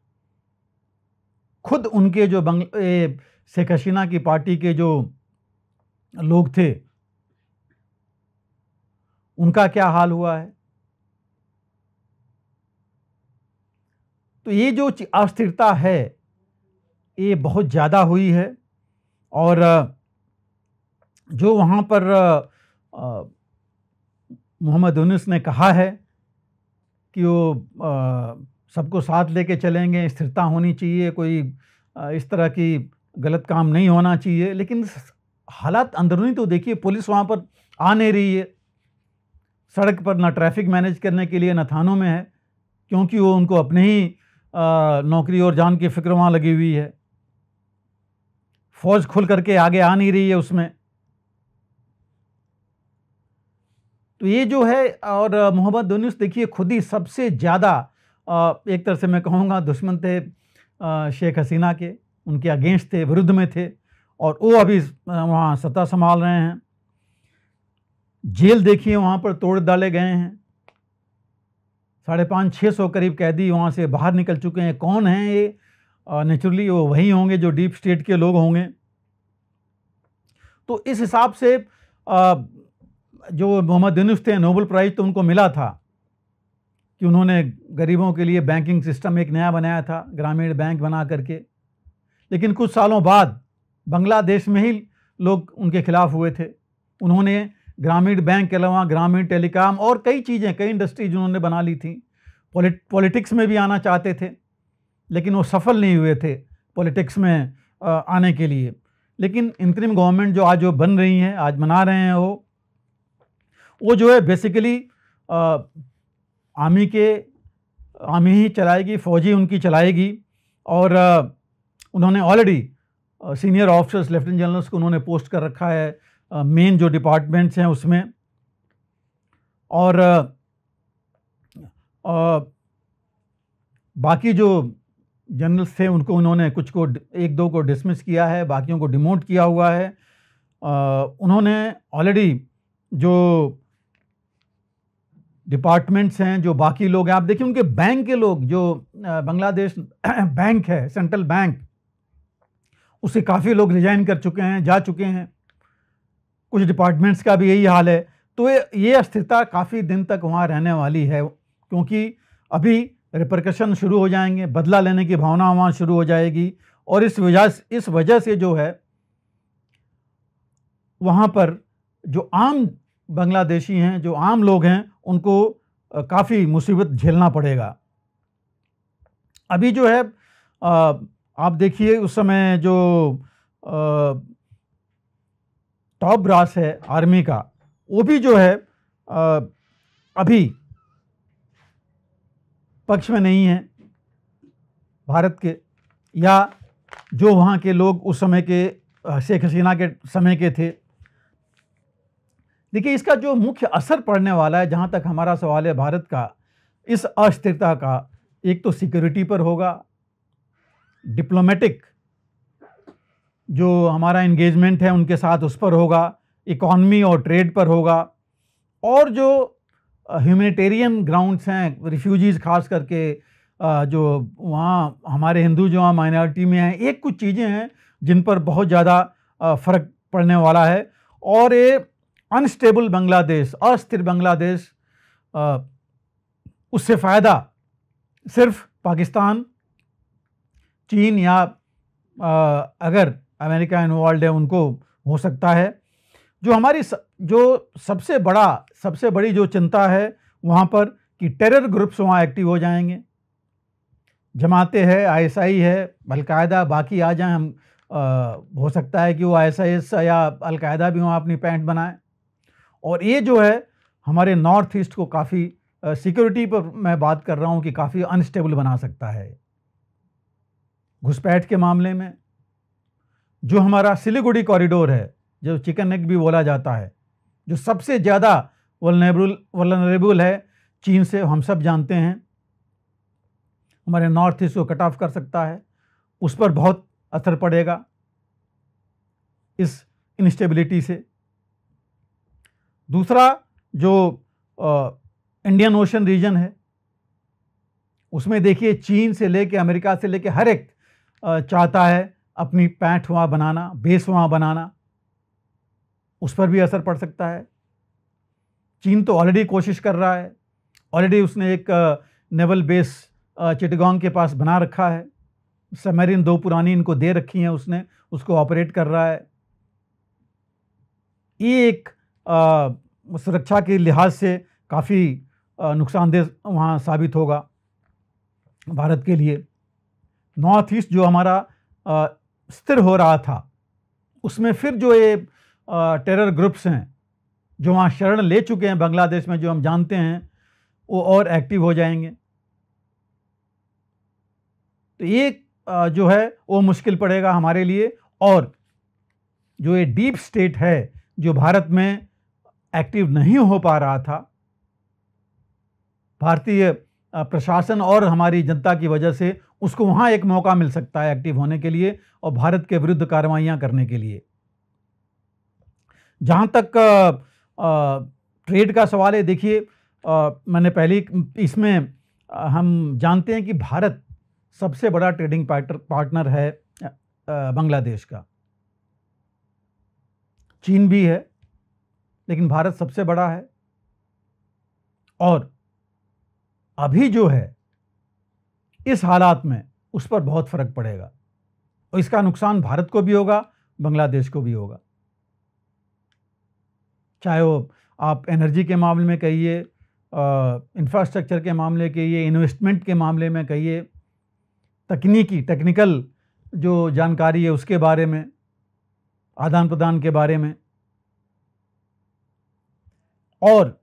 खुद उनके जो शेख हसीना की पार्टी के जो लोग थे, उनका क्या हाल हुआ है। तो ये जो अस्थिरता है, ये बहुत ज़्यादा हुई है। और जो वहाँ पर मोहम्मद यूनुस ने कहा है कि वो सबको साथ लेके चलेंगे, स्थिरता होनी चाहिए, कोई इस तरह की गलत काम नहीं होना चाहिए। लेकिन हालात अंदरूनी तो देखिए, पुलिस वहाँ पर आ नहीं रही है सड़क पर, ना ट्रैफिक मैनेज करने के लिए, ना थानों में है, क्योंकि वो उनको अपने ही नौकरी और जान की फिक्र वहाँ लगी हुई है। फौज खुल करके आगे आ नहीं रही है उसमें। तो ये जो है, और मोहम्मद यूनुस देखिए खुद ही सबसे ज़्यादा एक तरह से मैं कहूँगा दुश्मन थे शेख हसीना के, उनके अगेंस्ट थे, विरुद्ध में थे, और वो अभी वहाँ सत्ता संभाल रहे हैं। जेल देखिए वहाँ पर तोड़ डाले गए हैं, 550-600 करीब कैदी वहाँ से बाहर निकल चुके हैं। कौन हैं ये? नेचुरली वो वही होंगे जो डीप स्टेट के लोग होंगे। तो इस हिसाब से जो मोहम्मद यूनुस थे, नोबेल प्राइज़ तो उनको मिला था कि उन्होंने गरीबों के लिए बैंकिंग सिस्टम एक नया बनाया था, ग्रामीण बैंक बना करके। लेकिन कुछ सालों बाद बांग्लादेश में ही लोग उनके खिलाफ हुए थे। उन्होंने ग्रामीण बैंक के अलावा ग्रामीण टेलीकॉम और कई चीज़ें, कई इंडस्ट्रीज उन्होंने बना ली थी। पॉलिटिक्स में भी आना चाहते थे, लेकिन वो सफल नहीं हुए थे पॉलिटिक्स में आने के लिए। लेकिन इंतरिम गवर्नमेंट जो आज बन रही हैं, आज बना रहे हैं, वो जो है बेसिकली आर्मी ही चलाएगी, फौजी उनकी चलाएगी। और उन्होंने already senior officers, lieutenant generals को उन्होंने पोस्ट कर रखा है मेन जो डिपार्टमेंट्स हैं उसमें। और बाकी जो जनरल्स थे उनको उन्होंने कुछ को एक दो को डिसमिस किया है, बाकियों को डिमोट किया हुआ है। उन्होंने ऑलरेडी जो डिपार्टमेंट्स हैं, जो बाकी लोग हैं, आप देखिए उनके बैंक के लोग, जो बांग्लादेश बैंक है, सेंट्रल बैंक, उससे काफ़ी लोग रिजाइन कर चुके हैं, जा चुके हैं। कुछ डिपार्टमेंट्स का भी यही हाल है। तो ये अस्थिरता काफ़ी दिन तक वहाँ रहने वाली है, क्योंकि अभी रिपरकशन शुरू हो जाएंगे, बदला लेने की भावना वहाँ शुरू हो जाएगी। और इस वजह से जो है वहाँ पर जो आम बांग्लादेशी हैं, जो आम लोग हैं, उनको काफ़ी मुसीबत झेलना पड़ेगा। अभी जो है आप देखिए उस समय जो टॉप ब्रास है आर्मी का, वो भी जो है अभी पक्ष में नहीं है भारत के, या जो वहाँ के लोग उस समय के शेख हसीना के समय के थे। देखिए इसका जो मुख्य असर पड़ने वाला है, जहाँ तक हमारा सवाल है भारत का, इस अस्थिरता का एक तो सिक्योरिटी पर होगा, डिप्लोमेटिक जो हमारा एंगेजमेंट है उनके साथ उस पर होगा, इकॉनमी और ट्रेड पर होगा, और जो ह्यूमैनिटेरियन ग्राउंड्स हैं, रिफ्यूजीज़ खास करके जो वहाँ हमारे हिंदू जो वहाँ माइनॉरिटी में हैं, एक कुछ चीज़ें हैं जिन पर बहुत ज़्यादा फ़र्क पड़ने वाला है। और ये अनस्टेबल बांग्लादेश, अस्थिर बांग्लादेश, उससे फ़ायदा सिर्फ पाकिस्तान, चीन या अगर अमेरिका इन्वॉल्व है उनको हो सकता है। जो हमारी जो सबसे बड़ी जो चिंता है वहाँ पर कि टेरर ग्रुप्स वहाँ एक्टिव हो जाएंगे। जमाते है, आईएसआई है, अलकायदा, बाकी आ जाएं। हम हो सकता है कि वो आईएसआईएस या अलकायदा भी वहाँ अपनी पैंट बनाए। और ये जो है हमारे नॉर्थ ईस्ट को काफ़ी सिक्योरिटी पर मैं बात कर रहा हूँ कि काफ़ी अनस्टेबल बना सकता है। घुसपैठ के मामले में जो हमारा सिलीगुड़ी कॉरिडोर है, जो चिकन नेक भी बोला जाता है, जो सबसे ज़्यादा वल्नरेबल है चीन से, हम सब जानते हैं, हमारे नॉर्थ ईस्ट को कट ऑफ कर सकता है। उस पर बहुत असर पड़ेगा इस इंस्टेबिलिटी से। दूसरा जो इंडियन ओशन रीजन है, उसमें देखिए चीन से लेके अमेरिका से लेके हर एक चाहता है अपनी पैठ वहाँ बनाना, बेस वहाँ बनाना। उस पर भी असर पड़ सकता है। चीन तो ऑलरेडी कोशिश कर रहा है, ऑलरेडी उसने एक नेवल बेस चिटगांग के पास बना रखा है, सबमरीन 2 पुरानी इनको दे रखी हैं उसने, उसको ऑपरेट कर रहा है। ये एक सुरक्षा के लिहाज से काफ़ी नुकसानदेह वहाँ साबित होगा भारत के लिए। नॉर्थ ईस्ट जो हमारा स्थिर हो रहा था, उसमें फिर जो ये टेरर ग्रुप्स हैं जो वहाँ शरण ले चुके हैं बांग्लादेश में, जो हम जानते हैं, वो और एक्टिव हो जाएंगे। तो ये जो है वो मुश्किल पड़ेगा हमारे लिए। और जो ये डीप स्टेट है जो भारत में एक्टिव नहीं हो पा रहा था, भारतीय प्रशासन और हमारी जनता की वजह से उसको वहाँ एक मौका मिल सकता है एक्टिव होने के लिए और भारत के विरुद्ध कार्रवाइयाँ करने के लिए। जहाँ तक ट्रेड का सवाल है, देखिए मैंने पहले इसमें हम जानते हैं कि भारत सबसे बड़ा ट्रेडिंग पार्टनर है बांग्लादेश का। चीन भी है, लेकिन भारत सबसे बड़ा है। और अभी जो है इस हालात में उस पर बहुत फ़र्क पड़ेगा और इसका नुकसान भारत को भी होगा, बांग्लादेश को भी होगा। चाहे वो आप एनर्जी के मामले में कहिए, इंफ्रास्ट्रक्चर के मामले कहिए, इन्वेस्टमेंट के मामले में कहिए, टेक्निकल जो जानकारी है उसके बारे में, आदान प्रदान के बारे में। और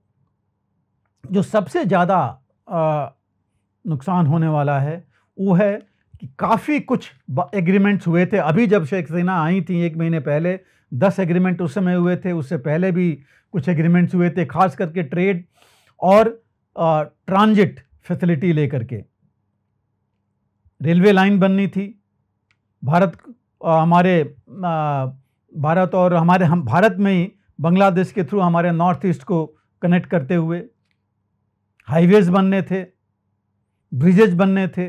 जो सबसे ज़्यादा नुकसान होने वाला है वो है कि काफ़ी कुछ एग्रीमेंट्स हुए थे। अभी जब शेख हसीना आई थी 1 महीने पहले, 10 एग्रीमेंट उस समय हुए थे, उससे पहले भी कुछ एग्रीमेंट्स हुए थे, खास करके ट्रेड और ट्रांजिट फैसिलिटी लेकर के। रेलवे लाइन बननी थी, भारत और हम भारत में ही बांग्लादेश के थ्रू हमारे नॉर्थ ईस्ट को कनेक्ट करते हुए हाईवेज बनने थे, ब्रिजेज बनने थे।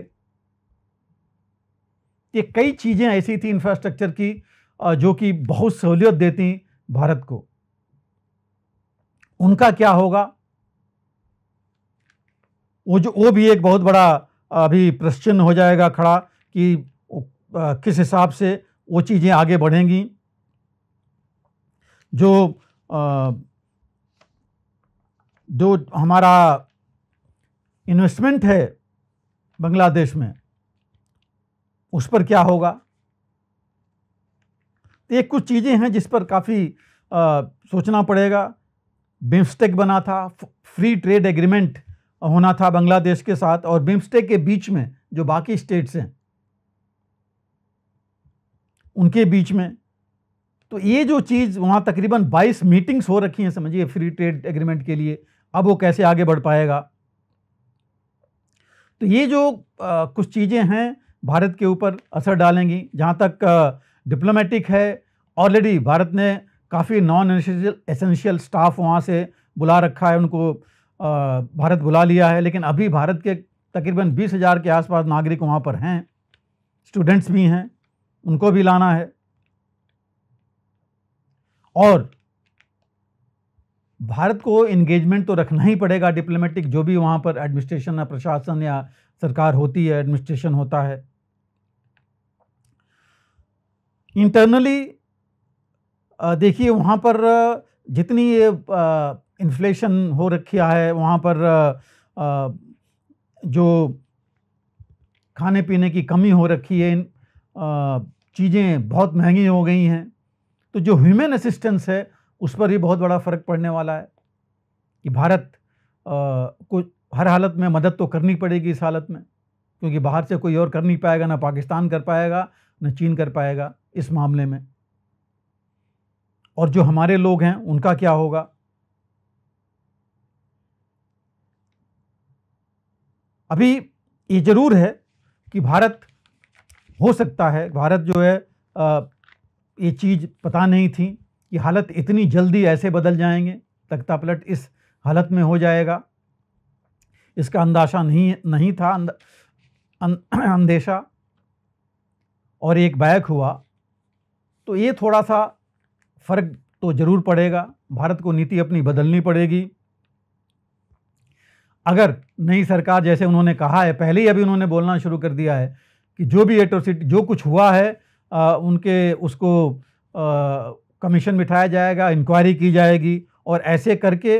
ये कई चीज़ें ऐसी थी इंफ्रास्ट्रक्चर की जो कि बहुत सहूलियत देती भारत को। उनका क्या होगा, वो भी एक बहुत बड़ा अभी प्रश्न हो जाएगा खड़ा कि किस हिसाब से वो चीज़ें आगे बढ़ेंगी। जो हमारा इन्वेस्टमेंट है बांग्लादेश में, उस पर क्या होगा। एक कुछ चीज़ें हैं जिस पर काफ़ी सोचना पड़ेगा। बिम्स्टेक बना था, फ्री ट्रेड एग्रीमेंट होना था बांग्लादेश के साथ, और बिम्स्टेक के बीच में जो बाकी स्टेट्स हैं उनके बीच में। तो ये जो चीज़ वहाँ तकरीबन 22 मीटिंग्स हो रखी हैं, समझिए, फ्री ट्रेड एग्रीमेंट के लिए। अब वो कैसे आगे बढ़ पाएगा। तो ये जो कुछ चीज़ें हैं भारत के ऊपर असर डालेंगी। जहाँ तक डिप्लोमेटिक है, ऑलरेडी भारत ने काफ़ी नॉन एसेंशियल स्टाफ वहाँ से बुला रखा है, उनको भारत बुला लिया है। लेकिन अभी भारत के तकरीबन 20,000 के आसपास नागरिक वहाँ पर हैं, स्टूडेंट्स भी हैं, उनको भी लाना है। और भारत को इंगेजमेंट तो रखना ही पड़ेगा डिप्लोमेटिक, जो भी वहाँ पर एडमिनिस्ट्रेशन या प्रशासन या सरकार होती है, एडमिनिस्ट्रेशन होता है। इंटरनली देखिए, वहाँ पर जितनी ये इन्फ्लेशन हो रखा है, वहाँ पर जो खाने पीने की कमी हो रखी है, चीज़ें बहुत महंगी हो गई हैं। तो जो ह्यूमन असिस्टेंस है उस पर भी बहुत बड़ा फ़र्क पड़ने वाला है कि भारत को हर हालत में मदद तो करनी पड़ेगी इस हालत में, क्योंकि बाहर से कोई और कर नहीं पाएगा, ना पाकिस्तान कर पाएगा, न चीन कर पाएगा इस मामले में। और जो हमारे लोग हैं उनका क्या होगा। अभी ये ज़रूर है कि भारत, हो सकता है भारत जो है ये चीज़ पता नहीं थी कि हालत इतनी जल्दी ऐसे बदल जाएंगे, तख्तापलट इस हालत में हो जाएगा, इसका अंदाज़ा नहीं था, अंदेशा, और एक बैक हुआ। तो ये थोड़ा सा फ़र्क तो ज़रूर पड़ेगा। भारत को नीति अपनी बदलनी पड़ेगी। अगर नई सरकार, जैसे उन्होंने कहा है, पहले ही अभी उन्होंने बोलना शुरू कर दिया है कि जो भी एट्रोसिटी, जो कुछ हुआ है उसको कमीशन बिठाया जाएगा, इंक्वायरी की जाएगी। और ऐसे करके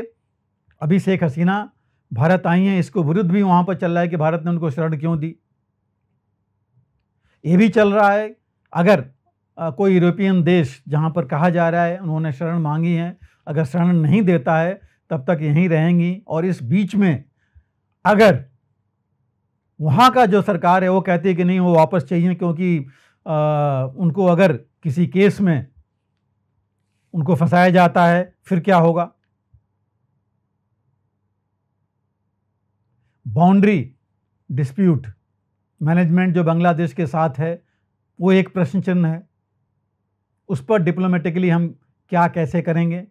अभी शेख हसीना भारत आई हैं, इसको विरुद्ध भी वहाँ पर चल रहा है कि भारत ने उनको शरण क्यों दी। ये भी चल रहा है, अगर कोई यूरोपियन देश, जहाँ पर कहा जा रहा है उन्होंने शरण मांगी है, अगर शरण नहीं देता है तब तक यहीं रहेंगी। और इस बीच में अगर वहाँ का जो सरकार है वो कहती है कि नहीं, वो वापस चाहिए, क्योंकि उनको अगर किसी केस में उनको फंसाया जाता है, फिर क्या होगा। बाउंड्री डिस्प्यूट मैनेजमेंट जो बांग्लादेश के साथ है, वो एक प्रश्न चिन्ह है। उस पर डिप्लोमेटिकली हम क्या कैसे करेंगे,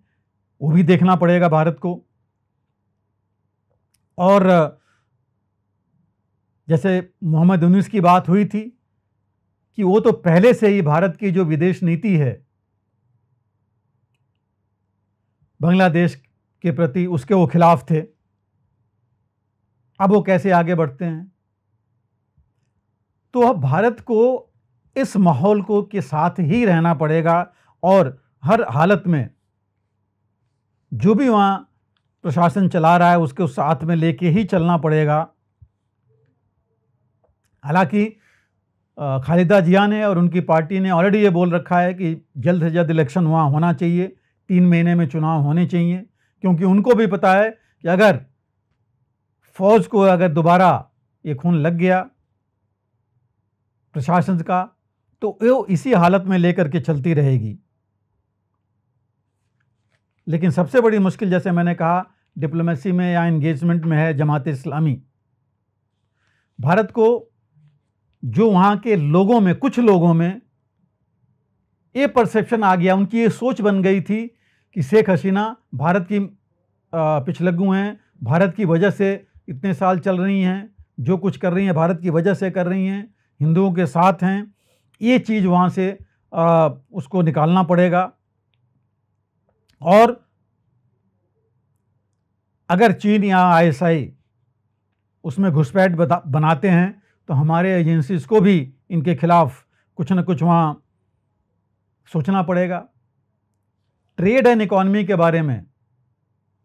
वो भी देखना पड़ेगा भारत को। और जैसे मोहम्मद यूनूस की बात हुई थी कि वो तो पहले से ही भारत की जो विदेश नीति है बांग्लादेश के प्रति, उसके वो खिलाफ थे। अब वो कैसे आगे बढ़ते हैं। तो अब भारत को इस माहौल को के साथ ही रहना पड़ेगा और हर हालत में जो भी वहाँ प्रशासन चला रहा है उसके साथ में लेके ही चलना पड़ेगा। हालांकि खालिदा जिया ने और उनकी पार्टी ने ऑलरेडी ये बोल रखा है कि जल्द से जल्द इलेक्शन वहाँ होना चाहिए, 3 महीने में चुनाव होने चाहिए, क्योंकि उनको भी पता है कि अगर फौज को अगर दोबारा ये खून लग गया प्रशासन का, तो वो इसी हालत में लेकर के चलती रहेगी। लेकिन सबसे बड़ी मुश्किल, जैसे मैंने कहा, डिप्लोमेसी में या एंगेजमेंट में है जमात इस्लामी। भारत को जो वहाँ के लोगों में, कुछ लोगों में ये परसेप्शन आ गया, उनकी ये सोच बन गई थी कि शेख हसीना भारत की पिछलग्गू हैं, भारत की वजह से इतने साल चल रही हैं, जो कुछ कर रही हैं भारत की वजह से कर रही हैं, हिंदुओं के साथ हैं। ये चीज़ वहाँ से उसको निकालना पड़ेगा। और अगर चीन या ISI उसमें घुसपैठ बनाते हैं तो हमारे एजेंसीज को भी इनके खिलाफ कुछ न कुछ वहाँ सोचना पड़ेगा। ट्रेड एंड इकॉनमी के बारे में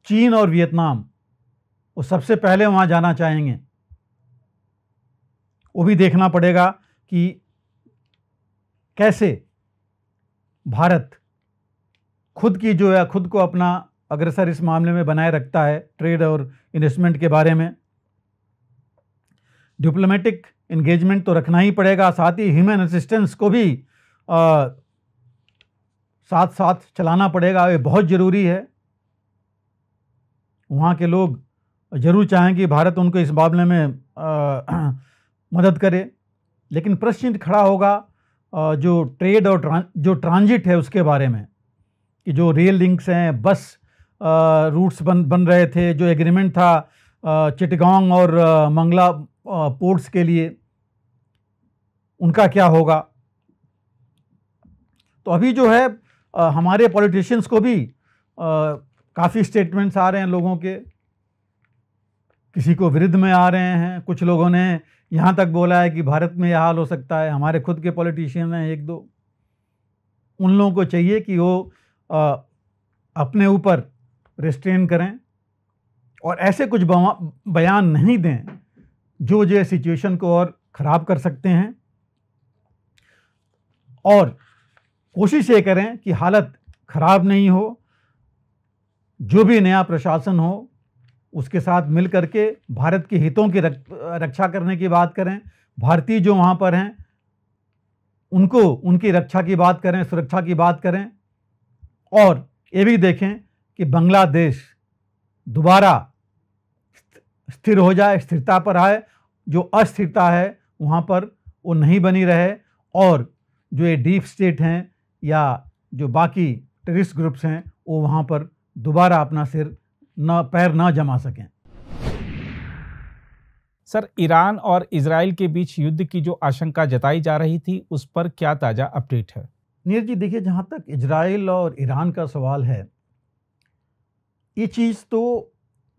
चीन और वियतनाम वो सबसे पहले वहाँ जाना चाहेंगे। वो भी देखना पड़ेगा कि कैसे भारत खुद की जो है, खुद को अपना अग्रसर इस मामले में बनाए रखता है, ट्रेड और इन्वेस्टमेंट के बारे में। डिप्लोमेटिक एंगेजमेंट तो रखना ही पड़ेगा, साथ ही ह्यूमन असिस्टेंस को भी साथ साथ चलाना पड़ेगा। ये बहुत ज़रूरी है। वहाँ के लोग ज़रूर चाहें कि भारत उनको इस मामले में मदद करे, लेकिन प्रश्न खड़ा होगा जो ट्रेड और जो ट्रांजिट है उसके बारे में, कि जो रेल लिंक्स हैं, बस रूट्स बन रहे थे, जो एग्रीमेंट था चिटगांग और मंगला पोर्ट्स के लिए, उनका क्या होगा। तो अभी जो है हमारे पॉलिटिशियंस को भी काफ़ी स्टेटमेंट्स आ रहे हैं लोगों के, किसी को विरुद्ध में आ रहे हैं। कुछ लोगों ने यहाँ तक बोला है कि भारत में यह हाल हो सकता है। हमारे खुद के पॉलिटिशियन हैं एक दो, उन लोगों को चाहिए कि वो अपने ऊपर रिस्ट्रेन करें और ऐसे कुछ बयान नहीं दें जो सिचुएशन को और ख़राब कर सकते हैं। और कोशिश ये करें कि हालत ख़राब नहीं हो। जो भी नया प्रशासन हो उसके साथ मिल करके भारत के हितों की रक्षा करने की बात करें। भारतीय जो वहाँ पर हैं उनको, उनकी रक्षा की बात करें, सुरक्षा की बात करें। और ये भी देखें कि बांग्लादेश दोबारा स्थिर हो जाए, स्थिरता पर आए। जो अस्थिरता है वहाँ पर वो नहीं बनी रहे, और जो ये डीप स्टेट हैं या जो बाकी टेररिस्ट ग्रुप्स हैं वो वहाँ पर दोबारा अपना पैर न जमा सकें। सर, ईरान और इजराइल के बीच युद्ध की जो आशंका जताई जा रही थी, उस पर क्या ताज़ा अपडेट है? नीर जी, देखिए, जहाँ तक इजराइल और ईरान का सवाल है, ये चीज़ तो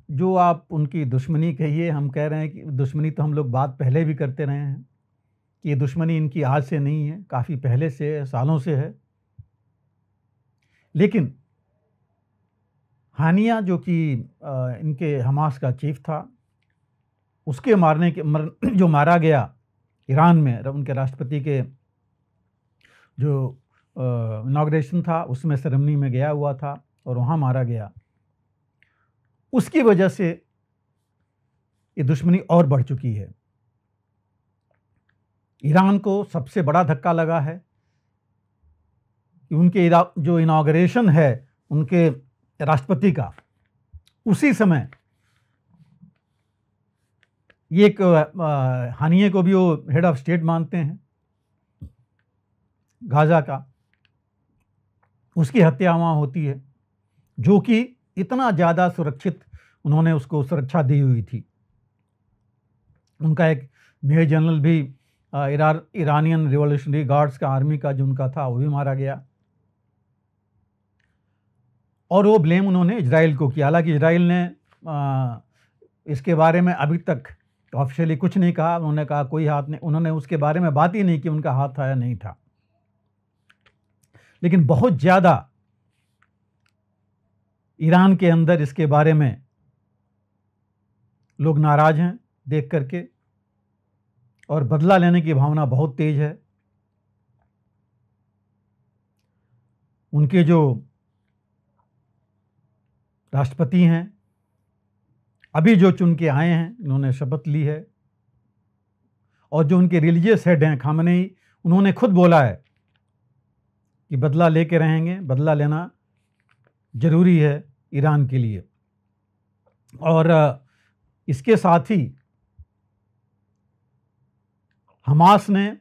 जो आप उनकी दुश्मनी कहिए, हम कह रहे हैं कि दुश्मनी तो हम लोग बात पहले भी करते रहे हैं कि ये दुश्मनी इनकी आज से नहीं है, काफ़ी पहले से, सालों से है। लेकिन हानिया जो कि इनके हमास का चीफ था, उसके जो मारा गया ईरान में, उनके राष्ट्रपति के जो इनॉग्रेशन था उसमें सेरेमनी में गया हुआ था और वहाँ मारा गया। उसकी वजह से ये दुश्मनी और बढ़ चुकी है। ईरान को सबसे बड़ा धक्का लगा है कि उनके जो इनॉग्रेशन है उनके राष्ट्रपति का, उसी समय ये एक हानिये को भी वो हेड ऑफ स्टेट मानते हैं गाज़ा का, उसकी हत्या वहाँ होती है, जो कि इतना ज़्यादा सुरक्षित उन्होंने उसको सुरक्षा दी हुई थी। उनका एक मेजर जनरल भी ईरानियन रिवॉल्यूशनरी गार्ड्स का, आर्मी का जो उनका था, वो भी मारा गया। और वो ब्लेम उन्होंने इजराइल को किया। हालांकि इजराइल ने इसके बारे में अभी तक ऑफिशियली कुछ नहीं कहा। उन्होंने कहा कोई हाथ नहीं, उन्होंने उसके बारे में बात ही नहीं की उनका हाथ था या नहीं था। लेकिन बहुत ज़्यादा ईरान के अंदर इसके बारे में लोग नाराज़ हैं देख करके, और बदला लेने की भावना बहुत तेज है। उनके जो राष्ट्रपति हैं अभी जो चुन के आए हैं, इन्होंने शपथ ली है, और जो उनके रिलीजियस हेड हैं खामनेई, उन्होंने खुद बोला है कि बदला लेके रहेंगे, बदला लेना ज़रूरी है ईरान के लिए। और इसके साथ ही हमास ने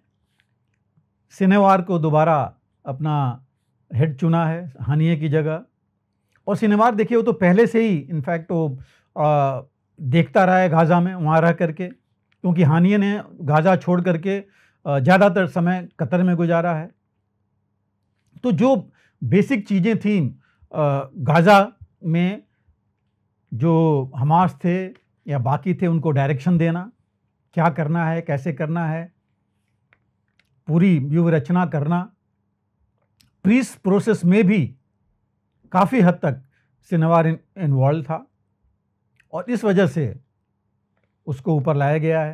सिनेवार को दोबारा अपना हेड चुना है हानिये की जगह। और सिनेवार देखिए वो तो पहले से ही इनफैक्ट वो देखता रहा है गाज़ा में वहाँ रह करके, क्योंकि हानिये ने गाज़ा छोड़ करके ज़्यादातर समय कतर में गुजारा है। तो जो बेसिक चीज़ें थीं गाज़ा में, जो हमास थे या बाकी थे, उनको डायरेक्शन देना, क्या करना है, कैसे करना है, पूरी व्यूह रचना करना, पीस प्रोसेस में भी काफ़ी हद तक सिनेवार इन्वॉल्व था और इस वजह से उसको ऊपर लाया गया है।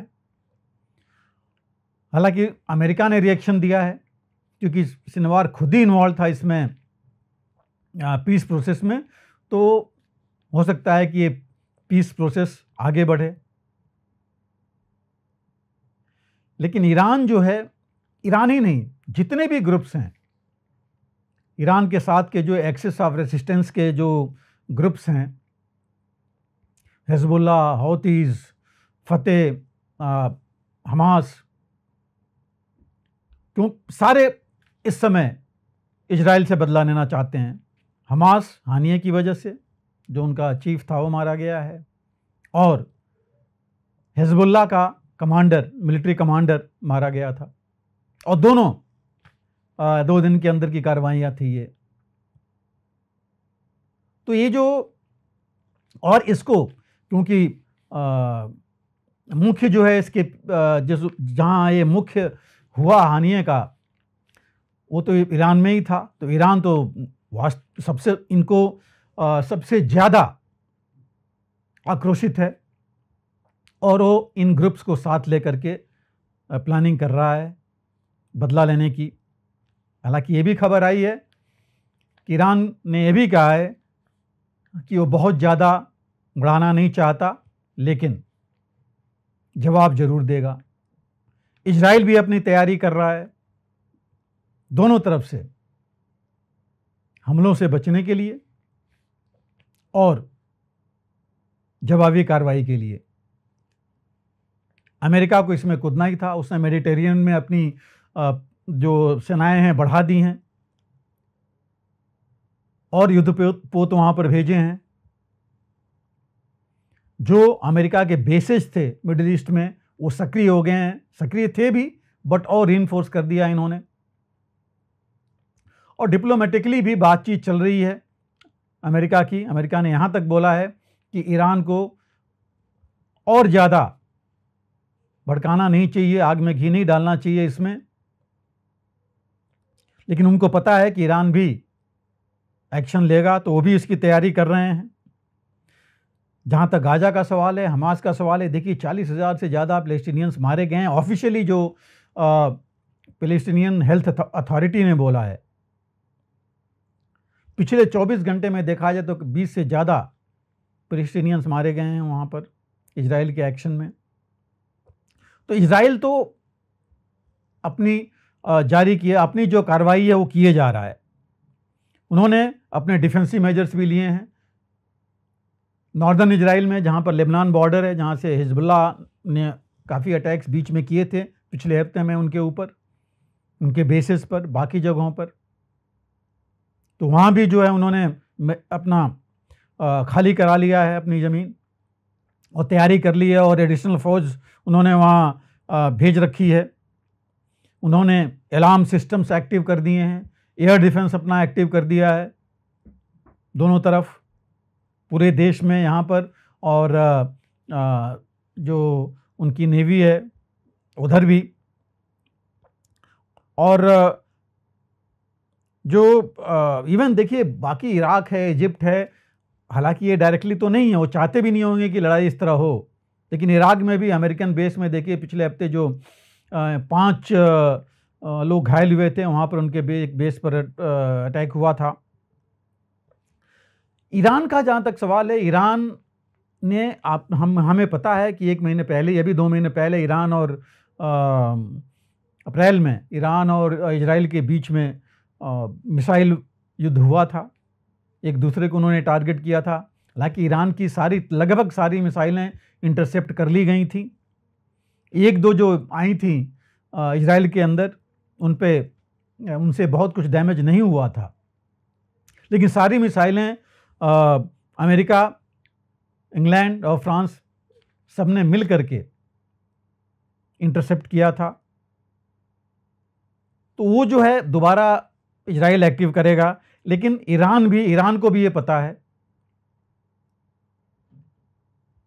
हालांकि अमेरिका ने रिएक्शन दिया है क्योंकि सिनेवार खुद ही इन्वॉल्व था इसमें पीस प्रोसेस में, तो हो सकता है कि ये पीस प्रोसेस आगे बढ़े। लेकिन ईरान जो है, ईरान ही नहीं, जितने भी ग्रुप्स हैं ईरान के साथ के, जो एक्सिस ऑफ रेसिस्टेंस के जो ग्रुप्स हैं, हिजबुल्ला, हौतीज़, फतेह, हमास, क्यों सारे इस समय इजराइल से बदला लेना चाहते हैं। हमास हानिये की वजह से, जो उनका चीफ था वो मारा गया है, और हिजबुल्ला का कमांडर, मिलिट्री कमांडर मारा गया था, और दोनों 2 दिन के अंदर की कार्रवाइयाँ थी ये। तो ये जो, और इसको क्योंकि मुख्य जो है इसके जहाँ ये मुख्य हुआ हानिये का, वो तो ईरान में ही था, तो ईरान तो सबसे इनको सबसे ज़्यादा आक्रोशित है और वो इन ग्रुप्स को साथ लेकर के प्लानिंग कर रहा है बदला लेने की। हालांकि ये भी खबर आई है कि ईरान ने ये भी कहा है कि वो बहुत ज़्यादा बढ़ाना नहीं चाहता, लेकिन जवाब ज़रूर देगा। इजराइल भी अपनी तैयारी कर रहा है दोनों तरफ से हमलों से बचने के लिए और जवाबी कार्रवाई के लिए। अमेरिका को इसमें कूदना ही था, उसने मेडिटेरियन में अपनी जो सेनाएं हैं बढ़ा दी हैं और युद्धपोत वहाँ पर भेजे हैं। जो अमेरिका के बेसेस थे मिडिल ईस्ट में वो सक्रिय हो गए हैं, सक्रिय थे भी बट और रीइंफोर्स कर दिया इन्होंने। और डिप्लोमेटिकली भी बातचीत चल रही है अमेरिका की। अमेरिका ने यहाँ तक बोला है कि ईरान को और ज़्यादा भड़काना नहीं चाहिए, आग में घी नहीं डालना चाहिए इसमें, लेकिन उनको पता है कि ईरान भी एक्शन लेगा, तो वो भी इसकी तैयारी कर रहे हैं। जहाँ तक गाजा का सवाल है, हमास का सवाल है, देखिए 40,000 से ज़्यादा पैलेस्टीनियंस मारे गए हैं। ऑफिशियली जो पैलेस्टीनियन हेल्थ अथॉरिटी ने बोला है, पिछले 24 घंटे में देखा जाए तो 20 से ज़्यादा पैलेस्टीनियंस मारे गए हैं वहाँ पर इजराइल के एक्शन में। तो इजराइल तो अपनी जारी किए, अपनी जो कार्रवाई है वो किए जा रहा है। उन्होंने अपने डिफेंसिव मेजर्स भी लिए हैं नॉर्दर्न इजराइल में, जहाँ पर लेबनान बॉर्डर है, जहाँ से हिजबुल्ला ने काफ़ी अटैक्स बीच में किए थे पिछले हफ्ते में उनके ऊपर, उनके बेसिस पर, बाकी जगहों पर। तो वहाँ भी जो है उन्होंने अपना खाली करा लिया है अपनी ज़मीन और तैयारी कर ली है, और एडिशनल फौज उन्होंने वहाँ भेज रखी है। उन्होंने अलार्म सिस्टम्स एक्टिव कर दिए हैं, एयर डिफेंस अपना एक्टिव कर दिया है दोनों तरफ, पूरे देश में यहाँ पर, और जो उनकी नेवी है उधर भी। और जो इवन देखिए बाकी इराक है, इजिप्ट है, हालांकि ये डायरेक्टली तो नहीं है, वो चाहते भी नहीं होंगे कि लड़ाई इस तरह हो, लेकिन इराक में भी अमेरिकन बेस में देखिए पिछले हफ्ते जो 5 लोग घायल हुए थे, वहाँ पर उनके बेस पर अटैक हुआ था। ईरान का जहाँ तक सवाल है, ईरान ने हमें पता है कि 1 महीने पहले, अभी 2 महीने पहले ईरान और अप्रैल में ईरान और इजराइल के बीच में मिसाइल युद्ध हुआ था। एक दूसरे को उन्होंने टारगेट किया था। हालांकि ईरान की लगभग सारी मिसाइलें इंटरसेप्ट कर ली गई थी। एक दो जो आई थी इजराइल के अंदर, उनसे बहुत कुछ डैमेज नहीं हुआ था, लेकिन सारी मिसाइलें अमेरिका, इंग्लैंड और फ्रांस सबने मिल करके इंटरसेप्ट किया था। तो वो जो है दोबारा इजराइल एक्टिव करेगा, लेकिन ईरान को भी ये पता है,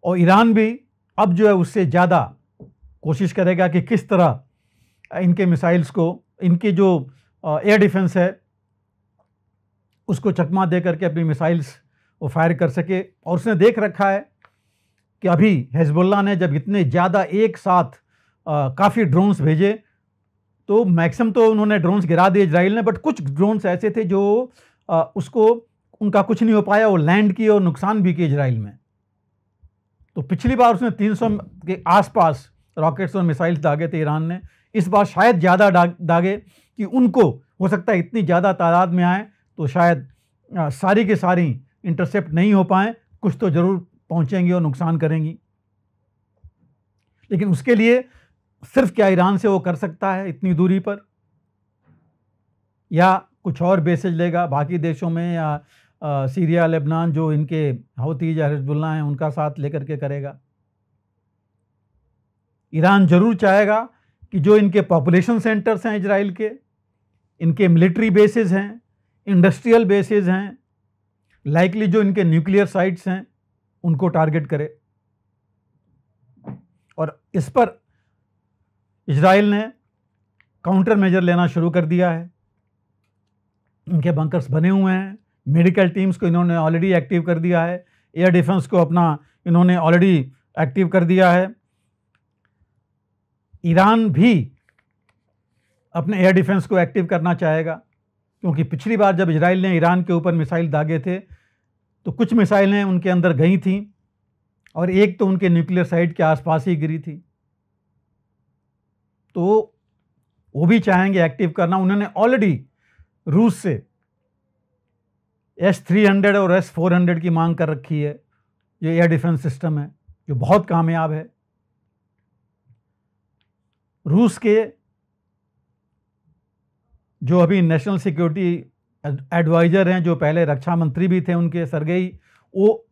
और ईरान भी अब जो है उससे ज़्यादा कोशिश करेगा कि किस तरह इनके मिसाइल्स को, इनकी जो एयर डिफेंस है उसको चकमा दे करके अपनी मिसाइल्स वो फायर कर सके। और उसने देख रखा है कि अभी हिजबुल्लाह ने जब इतने ज़्यादा एक साथ काफ़ी ड्रोन्स भेजे, तो मैक्सिमम तो उन्होंने ड्रोन्स गिरा दिए इजराइल ने, बट कुछ ड्रोन्स ऐसे थे जो उनका कुछ नहीं हो पाया, वो लैंड किए और नुकसान भी किए इजराइल में। तो पिछली बार उसने 300 के आसपास रॉकेट्स और मिसाइल्स दागे थे ईरान ने। इस बार शायद ज़्यादा दागे कि उनको हो सकता है इतनी ज़्यादा तादाद में आए तो शायद सारी की सारी इंटरसेप्ट नहीं हो पाएँ, कुछ तो ज़रूर पहुँचेंगी और नुकसान करेंगी। लेकिन उसके लिए सिर्फ क्या ईरान से वो कर सकता है इतनी दूरी पर, या कुछ और बेसेज लेगा बाकी देशों में, या सीरिया, लेबनान जो इनके हौतीज या हिजबुल्लाह हैं उनका साथ लेकर के करेगा। ईरान जरूर चाहेगा कि जो इनके पॉपुलेशन सेंटर्स हैं इजराइल के, इनके मिलिट्री बेसेस हैं, इंडस्ट्रियल बेसेस हैं, लाइकली जो इनके न्यूक्लियर साइट्स हैं, उनको टारगेट करे। और इस पर इजराइल ने काउंटर मेजर लेना शुरू कर दिया है। इनके बंकर्स बने हुए हैं, मेडिकल टीम्स को इन्होंने ऑलरेडी एक्टिव कर दिया है, एयर डिफेंस को अपना इन्होंने ऑलरेडी एक्टिव कर दिया है। ईरान भी अपने एयर डिफेंस को एक्टिव करना चाहेगा, क्योंकि पिछली बार जब इजराइल ने ईरान के ऊपर मिसाइल दागे थे तो कुछ मिसाइलें उनके अंदर गई थीं और एक तो उनके न्यूक्लियर साइट के आसपास ही गिरी थी। तो वो भी चाहेंगे एक्टिव करना। उन्होंने ऑलरेडी रूस से S-300 और S-400 की मांग कर रखी है, जो एयर डिफेंस सिस्टम है जो बहुत कामयाब है। रूस के जो अभी नेशनल सिक्योरिटी एडवाइज़र हैं, जो पहले रक्षा मंत्री भी थे उनके, सरगेई, वो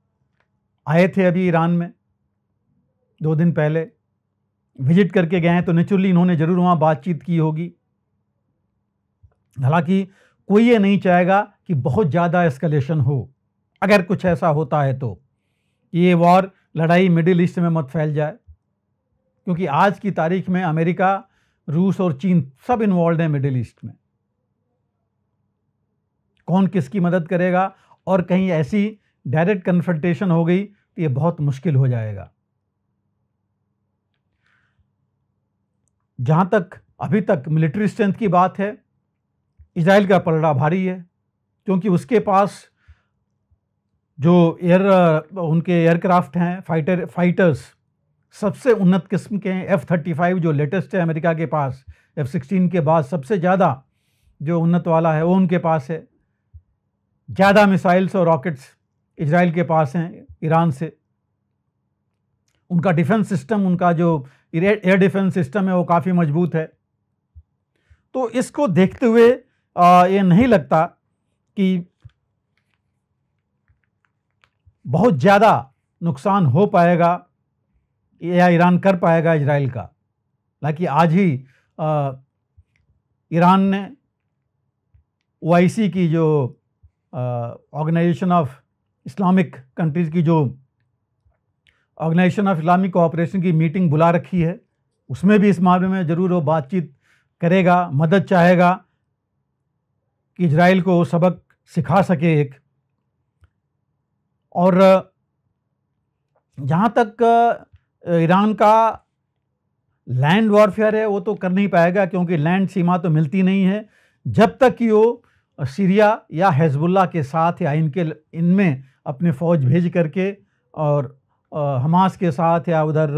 आए थे अभी ईरान में 2 दिन पहले, विजिट करके गए हैं। तो नेचुरली इन्होंने ज़रूर वहाँ बातचीत की होगी। हालांकि कोई ये नहीं चाहेगा कि बहुत ज़्यादा एस्केलेशन हो। अगर कुछ ऐसा होता है तो ये वॉर, लड़ाई मिडिल ईस्ट में मत फैल जाए, क्योंकि आज की तारीख में अमेरिका, रूस और चीन सब इन्वॉल्व हैं मिडिल ईस्ट में। कौन किसकी मदद करेगा, और कहीं ऐसी डायरेक्ट कन्फ्रंटेशन हो गई तो ये बहुत मुश्किल हो जाएगा। जहाँ तक अभी तक मिलिट्री स्ट्रेंथ की बात है, इजराइल का पलड़ा भारी है, क्योंकि उसके पास जो उनके एयरक्राफ्ट हैं, फाइटर्स सबसे उन्नत किस्म के हैं। F-35 जो लेटेस्ट है अमेरिका के पास, F-16 के बाद सबसे ज़्यादा जो उन्नत वाला है वो उनके पास है। ज़्यादा मिसाइल्स और रॉकेट्स इजराइल के पास हैं ईरान से। उनका डिफेंस सिस्टम, उनका जो एयर डिफेंस सिस्टम है वो काफ़ी मजबूत है। तो इसको देखते हुए ये नहीं लगता कि बहुत ज़्यादा नुकसान हो पाएगा या ईरान कर पाएगा इजराइल का। हालांकि आज ही ईरान ने OIC की जो ऑर्गेनाइजेशन ऑफ इस्लामिक कंट्रीज़ की जो ऑर्गेनाइजेशन ऑफ इस्लामिक कोऑपरेशन की मीटिंग बुला रखी है, उसमें भी इस मामले में ज़रूर वो बातचीत करेगा, मदद चाहेगा कि इजराइल को सबक सिखा सके एक। और जहाँ तक ईरान का लैंड वॉरफेयर है वो तो कर नहीं पाएगा, क्योंकि लैंड सीमा तो मिलती नहीं है जब तक कि वो सीरिया या हिजबुल्लाह के साथ या इनमें अपने फ़ौज भेज करके और हमास के साथ या उधर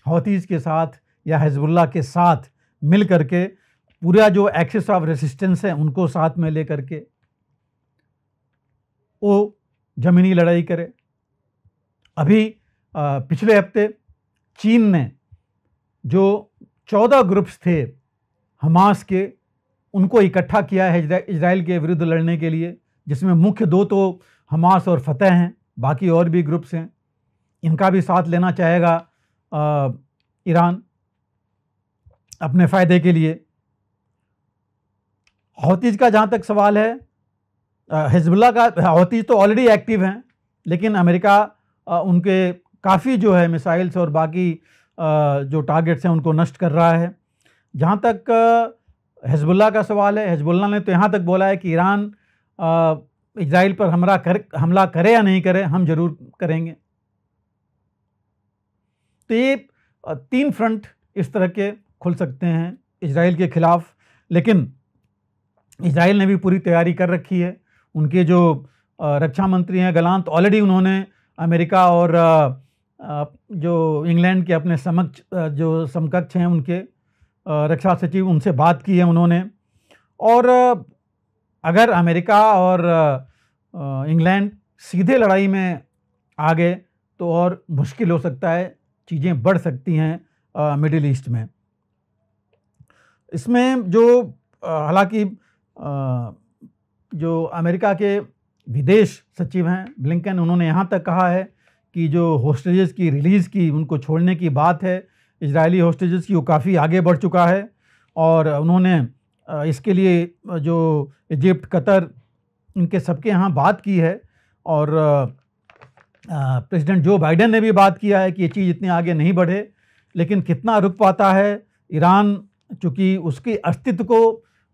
हौतीज़ के साथ या हिजबुल्लाह के साथ मिल करके पूरा जो एक्सिस ऑफ रेसिस्टेंस है उनको साथ में ले करके वो ज़मीनी लड़ाई करे। अभी पिछले हफ्ते चीन ने जो 14 ग्रुप्स थे हमास के, उनको इकट्ठा किया है इजराइल के विरुद्ध लड़ने के लिए, जिसमें मुख्य 2 तो हमास और फतह हैं, बाकी और भी ग्रुप्स हैं। इनका भी साथ लेना चाहेगा ईरान अपने फ़ायदे के लिए। हौतीज़ का जहाँ तक सवाल है, हिजबुल्लाह का, हौतीज़ तो ऑलरेडी एक्टिव हैं, लेकिन अमेरिका उनके काफ़ी जो है मिसाइल्स और बाकी जो टारगेट्स हैं उनको नष्ट कर रहा है। जहाँ तक हिजबुल्लाह का सवाल है, हिजबुल्लाह ने तो यहाँ तक बोला है कि ईरान इजराइल पर हमला करे या नहीं करे, हम ज़रूर करेंगे। तो ये 3 फ्रंट इस तरह के खुल सकते हैं इजराइल के ख़िलाफ़। लेकिन इजराइल ने भी पूरी तैयारी कर रखी है। उनके जो रक्षा मंत्री हैं गलांत, ऑलरेडी उन्होंने अमेरिका और जो इंग्लैंड के अपने जो समकक्ष हैं उनके रक्षा सचिव, उनसे बात की है उन्होंने। और अगर अमेरिका और इंग्लैंड सीधे लड़ाई में आ गए तो और मुश्किल हो सकता है, चीज़ें बढ़ सकती हैं मिडिल ईस्ट में। इसमें जो हालांकि जो अमेरिका के विदेश सचिव हैं ब्लिंकन, उन्होंने यहाँ तक कहा है कि जो होस्टेजेस की रिलीज़ की, उनको छोड़ने की बात है इजरायली होस्टेजेस की, वो काफ़ी आगे बढ़ चुका है। और उन्होंने इसके लिए जो इजिप्ट, कतर, इनके सबके यहाँ बात की है। और प्रेसिडेंट जो बाइडेन ने भी बात किया है कि ये चीज़ इतनी आगे नहीं बढ़े। लेकिन कितना रुक पाता है ईरान, चूँकि उसके अस्तित्व को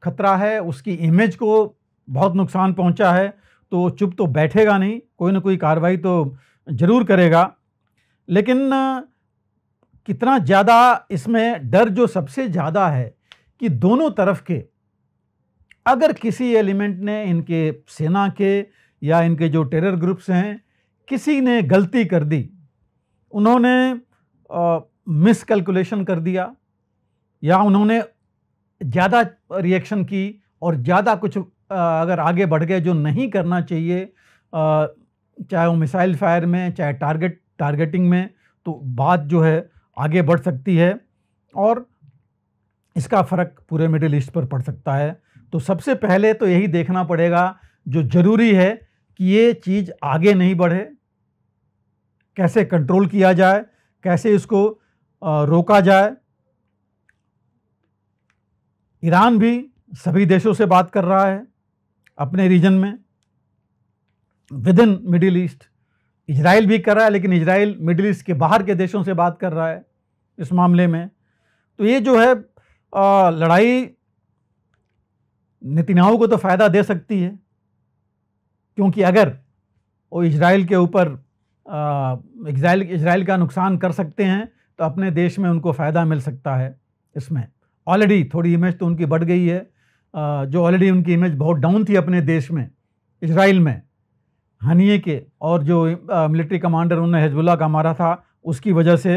खतरा है, उसकी इमेज को बहुत नुकसान पहुंचा है, तो चुप तो बैठेगा नहीं, कोई ना कोई कार्रवाई तो ज़रूर करेगा। लेकिन कितना ज़्यादा इसमें डर जो सबसे ज़्यादा है कि दोनों तरफ के अगर किसी एलिमेंट ने, इनके सेना के या इनके जो टेरर ग्रुप्स हैं, किसी ने गलती कर दी, उन्होंने मिस कैलकुलेशन कर दिया या उन्होंने ज़्यादा रिएक्शन की और ज़्यादा कुछ अगर आगे बढ़ गए जो नहीं करना चाहिए, चाहे वो मिसाइल फायर में, चाहे टारगेटिंग में, तो बात जो है आगे बढ़ सकती है और इसका फ़र्क पूरे मिडिल ईस्ट पर पड़ सकता है। तो सबसे पहले तो यही देखना पड़ेगा, जो ज़रूरी है कि ये चीज़ आगे नहीं बढ़े, कैसे कंट्रोल किया जाए, कैसे इसको रोका जाए। ईरान भी सभी देशों से बात कर रहा है अपने रीजन में, with in middle east. Israel भी कर रहा है, लेकिन इजराइल मिडिल ईस्ट के बाहर के देशों से बात कर रहा है इस मामले में। तो ये जो है लड़ाई नेतन्याहू को तो फ़ायदा दे सकती है, क्योंकि अगर वो इजराइल के ऊपर इजराइल का नुकसान कर सकते हैं तो अपने देश में उनको फ़ायदा मिल सकता है। इसमें ऑलरेडी थोड़ी इमेज तो उनकी बढ़ गई है, जो ऑलरेडी उनकी इमेज बहुत डाउन थी अपने देश में, इजराइल में, हनीये के और जो मिलिट्री कमांडर उन्होंने हिजबुल्लाह का मारा था, उसकी वजह से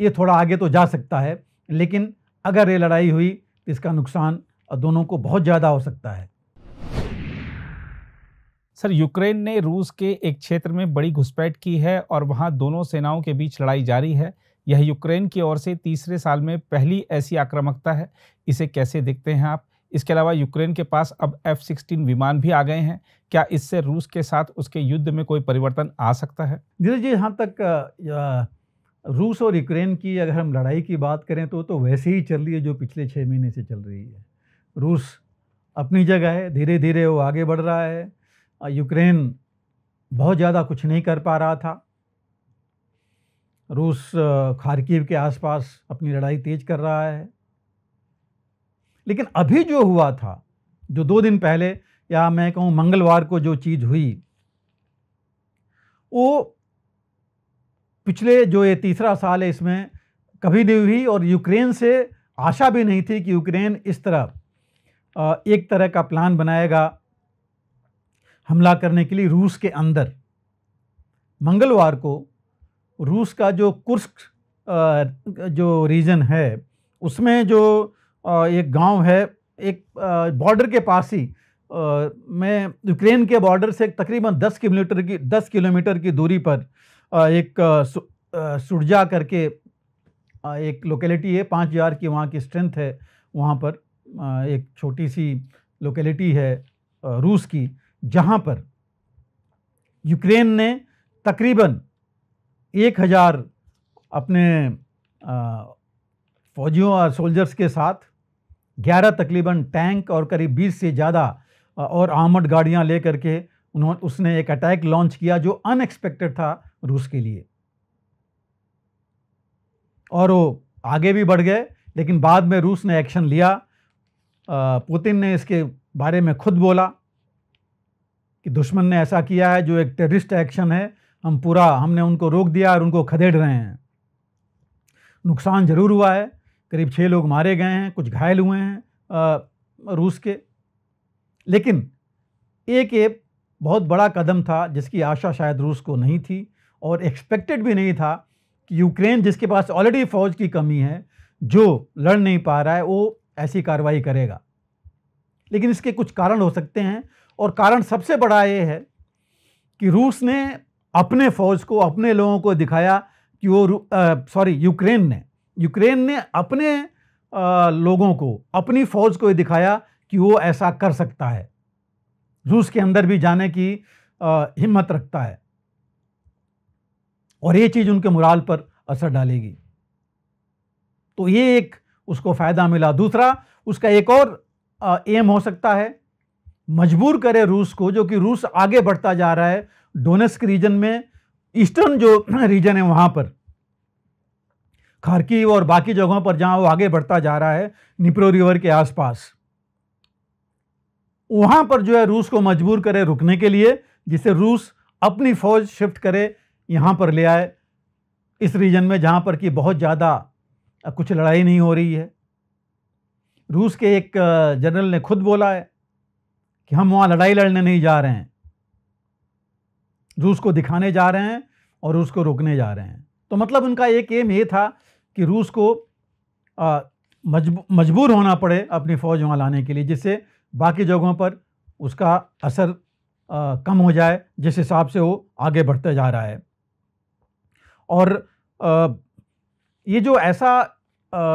ये थोड़ा आगे तो जा सकता है। लेकिन अगर ये लड़ाई हुई तो इसका नुकसान दोनों को बहुत ज़्यादा हो सकता है। सर, यूक्रेन ने रूस के एक क्षेत्र में बड़ी घुसपैठ की है और वहां दोनों सेनाओं के बीच लड़ाई जारी है। यह यूक्रेन की ओर से तीसरे साल में पहली ऐसी आक्रामकता है। इसे कैसे देखते हैं आप? इसके अलावा यूक्रेन के पास अब F-16 विमान भी आ गए हैं। क्या इससे रूस के साथ उसके युद्ध में कोई परिवर्तन आ सकता है? धीरज जी, यहाँ तक रूस और यूक्रेन की अगर हम लड़ाई की बात करें तो वैसे ही चल रही है जो पिछले 6 महीने से चल रही है। रूस अपनी जगह है, धीरे धीरे वो आगे बढ़ रहा है। यूक्रेन बहुत ज़्यादा कुछ नहीं कर पा रहा था। रूस खार्किव के आसपास अपनी लड़ाई तेज कर रहा है। लेकिन अभी जो हुआ था, जो 2 दिन पहले या मैं कहूँ मंगलवार को जो चीज़ हुई, वो पिछले जो ये तीसरा साल है इसमें कभी नहीं हुई। और यूक्रेन से आशा भी नहीं थी कि यूक्रेन इस तरह एक तरह का प्लान बनाएगा हमला करने के लिए रूस के अंदर। मंगलवार को रूस का जो कुर्स्क जो रीजन है, उसमें जो एक गांव है, एक बॉर्डर के पास ही में यूक्रेन के बॉर्डर से तकरीबन 10 किलोमीटर की दूरी पर एक सुरजा करके एक लोकेलिटी है, 5000 की वहाँ की स्ट्रेंथ है। वहाँ पर एक छोटी सी लोकेलिटी है रूस की, जहाँ पर यूक्रेन ने तकरीबन 1000 अपने फौजियों और सोल्जर्स के साथ 11 तकरीबन टैंक और करीब 20 से ज़्यादा और आर्मर्ड गाड़ियाँ ले करके उसने एक अटैक लॉन्च किया जो अनएक्सपेक्टेड था रूस के लिए, और वो आगे भी बढ़ गए। लेकिन बाद में रूस ने एक्शन लिया। पुतिन ने इसके बारे में खुद बोला कि दुश्मन ने ऐसा किया है जो एक टेररिस्ट एक्शन है, हमने उनको रोक दिया और उनको खदेड़ रहे हैं। नुकसान ज़रूर हुआ है, करीब 6 लोग मारे गए हैं, कुछ घायल हुए हैं रूस के। लेकिन एक बहुत बड़ा कदम था जिसकी आशा शायद रूस को नहीं थी और एक्सपेक्टेड भी नहीं था कि यूक्रेन, जिसके पास ऑलरेडी फ़ौज की कमी है, जो लड़ नहीं पा रहा है, वो ऐसी कार्रवाई करेगा। लेकिन इसके कुछ कारण हो सकते हैं, और कारण सबसे बड़ा ये है कि रूस ने अपने फ़ौज को, अपने लोगों को दिखाया कि यूक्रेन ने अपने लोगों को, अपनी फ़ौज को दिखाया कि वो ऐसा कर सकता है, रूस के अंदर भी जाने की हिम्मत रखता है, और ये चीज़ उनके मोराल पर असर डालेगी। तो ये एक उसको फ़ायदा मिला। दूसरा, उसका एक और एम हो सकता है, मजबूर करे रूस को, जो कि रूस आगे बढ़ता जा रहा है डोनेस्क रीजन में, ईस्टर्न जो रीजन है वहाँ पर, खार्किव और बाकी जगहों पर जहाँ वो आगे बढ़ता जा रहा है, निप्रो रिवर के आसपास, वहाँ पर जो है रूस को मजबूर करे रुकने के लिए, जिससे रूस अपनी फ़ौज शिफ्ट करे, यहाँ पर ले आए इस रीजन में जहाँ पर कि बहुत ज़्यादा कुछ लड़ाई नहीं हो रही है। रूस के एक जनरल ने खुद बोला है कि हम वहाँ लड़ाई लड़ने नहीं जा रहे हैं, रूस को दिखाने जा रहे हैं और रूस को रोकने जा रहे हैं। तो मतलब उनका एक एम ये था कि रूस को मजबूर होना पड़े अपनी फ़ौज वहाँ लाने के लिए, जिससे बाकी जगहों पर उसका असर कम हो जाए, जिस हिसाब से वो आगे बढ़ते जा रहा है। और ये जो ऐसा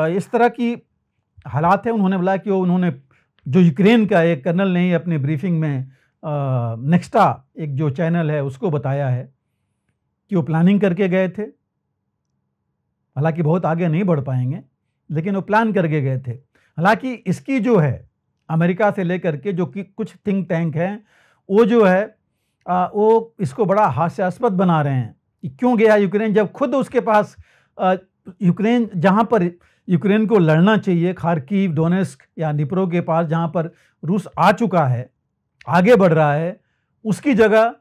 इस तरह की हालात है, उन्होंने बोला कि उन्होंने जो यूक्रेन का एक कर्नल ने ही अपनी ब्रीफिंग में नेक्स्टा एक जो चैनल है उसको बताया है कि वो प्लानिंग करके गए थे, हालांकि बहुत आगे नहीं बढ़ पाएंगे, लेकिन वो प्लान करके गए थे। हालांकि इसकी जो है अमेरिका से लेकर के जो कि कुछ थिंक टैंक हैं, वो जो है वो इसको बड़ा हास्यास्पद बना रहे हैं कि क्यों गया यूक्रेन, जब खुद उसके पास यूक्रेन, जहाँ पर यूक्रेन को लड़ना चाहिए, खार्किव, डोनेस्क या निप्रो के पास जहाँ पर रूस आ चुका है, आगे बढ़ रहा है, उसकी जगह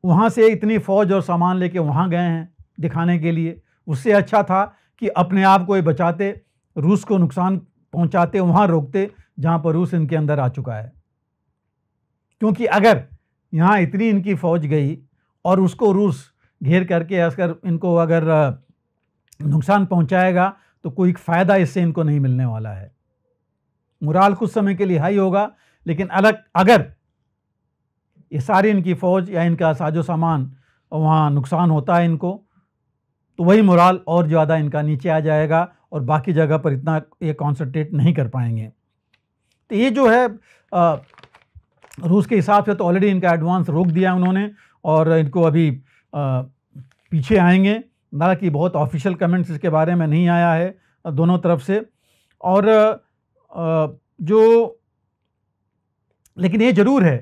वहाँ से इतनी फ़ौज और सामान लेके वहाँ गए हैं दिखाने के लिए। उससे अच्छा था कि अपने आप को बचाते, रूस को नुकसान पहुँचाते, वहाँ रोकते जहाँ पर रूस इनके अंदर आ चुका है। क्योंकि अगर यहाँ इतनी इनकी फ़ौज गई और उसको रूस घेर करके इनको अगर नुकसान पहुँचाएगा तो कोई फ़ायदा इससे इनको नहीं मिलने वाला है। मोराल कुछ समय के लिए हाई होगा, लेकिन अगर ये सारी इनकी फ़ौज या इनका साजो सामान वहाँ नुकसान होता है इनको, तो वही मोराल और ज़्यादा इनका नीचे आ जाएगा और बाकी जगह पर इतना ये कॉन्सनट्रेट नहीं कर पाएंगे। तो ये जो है रूस के हिसाब से तो ऑलरेडी इनका एडवांस रोक दिया उन्होंने, और इनको अभी पीछे आएंगे। हालांकि बहुत ऑफिशियल कमेंट्स इसके बारे में नहीं आया है दोनों तरफ से। और लेकिन ये ज़रूर है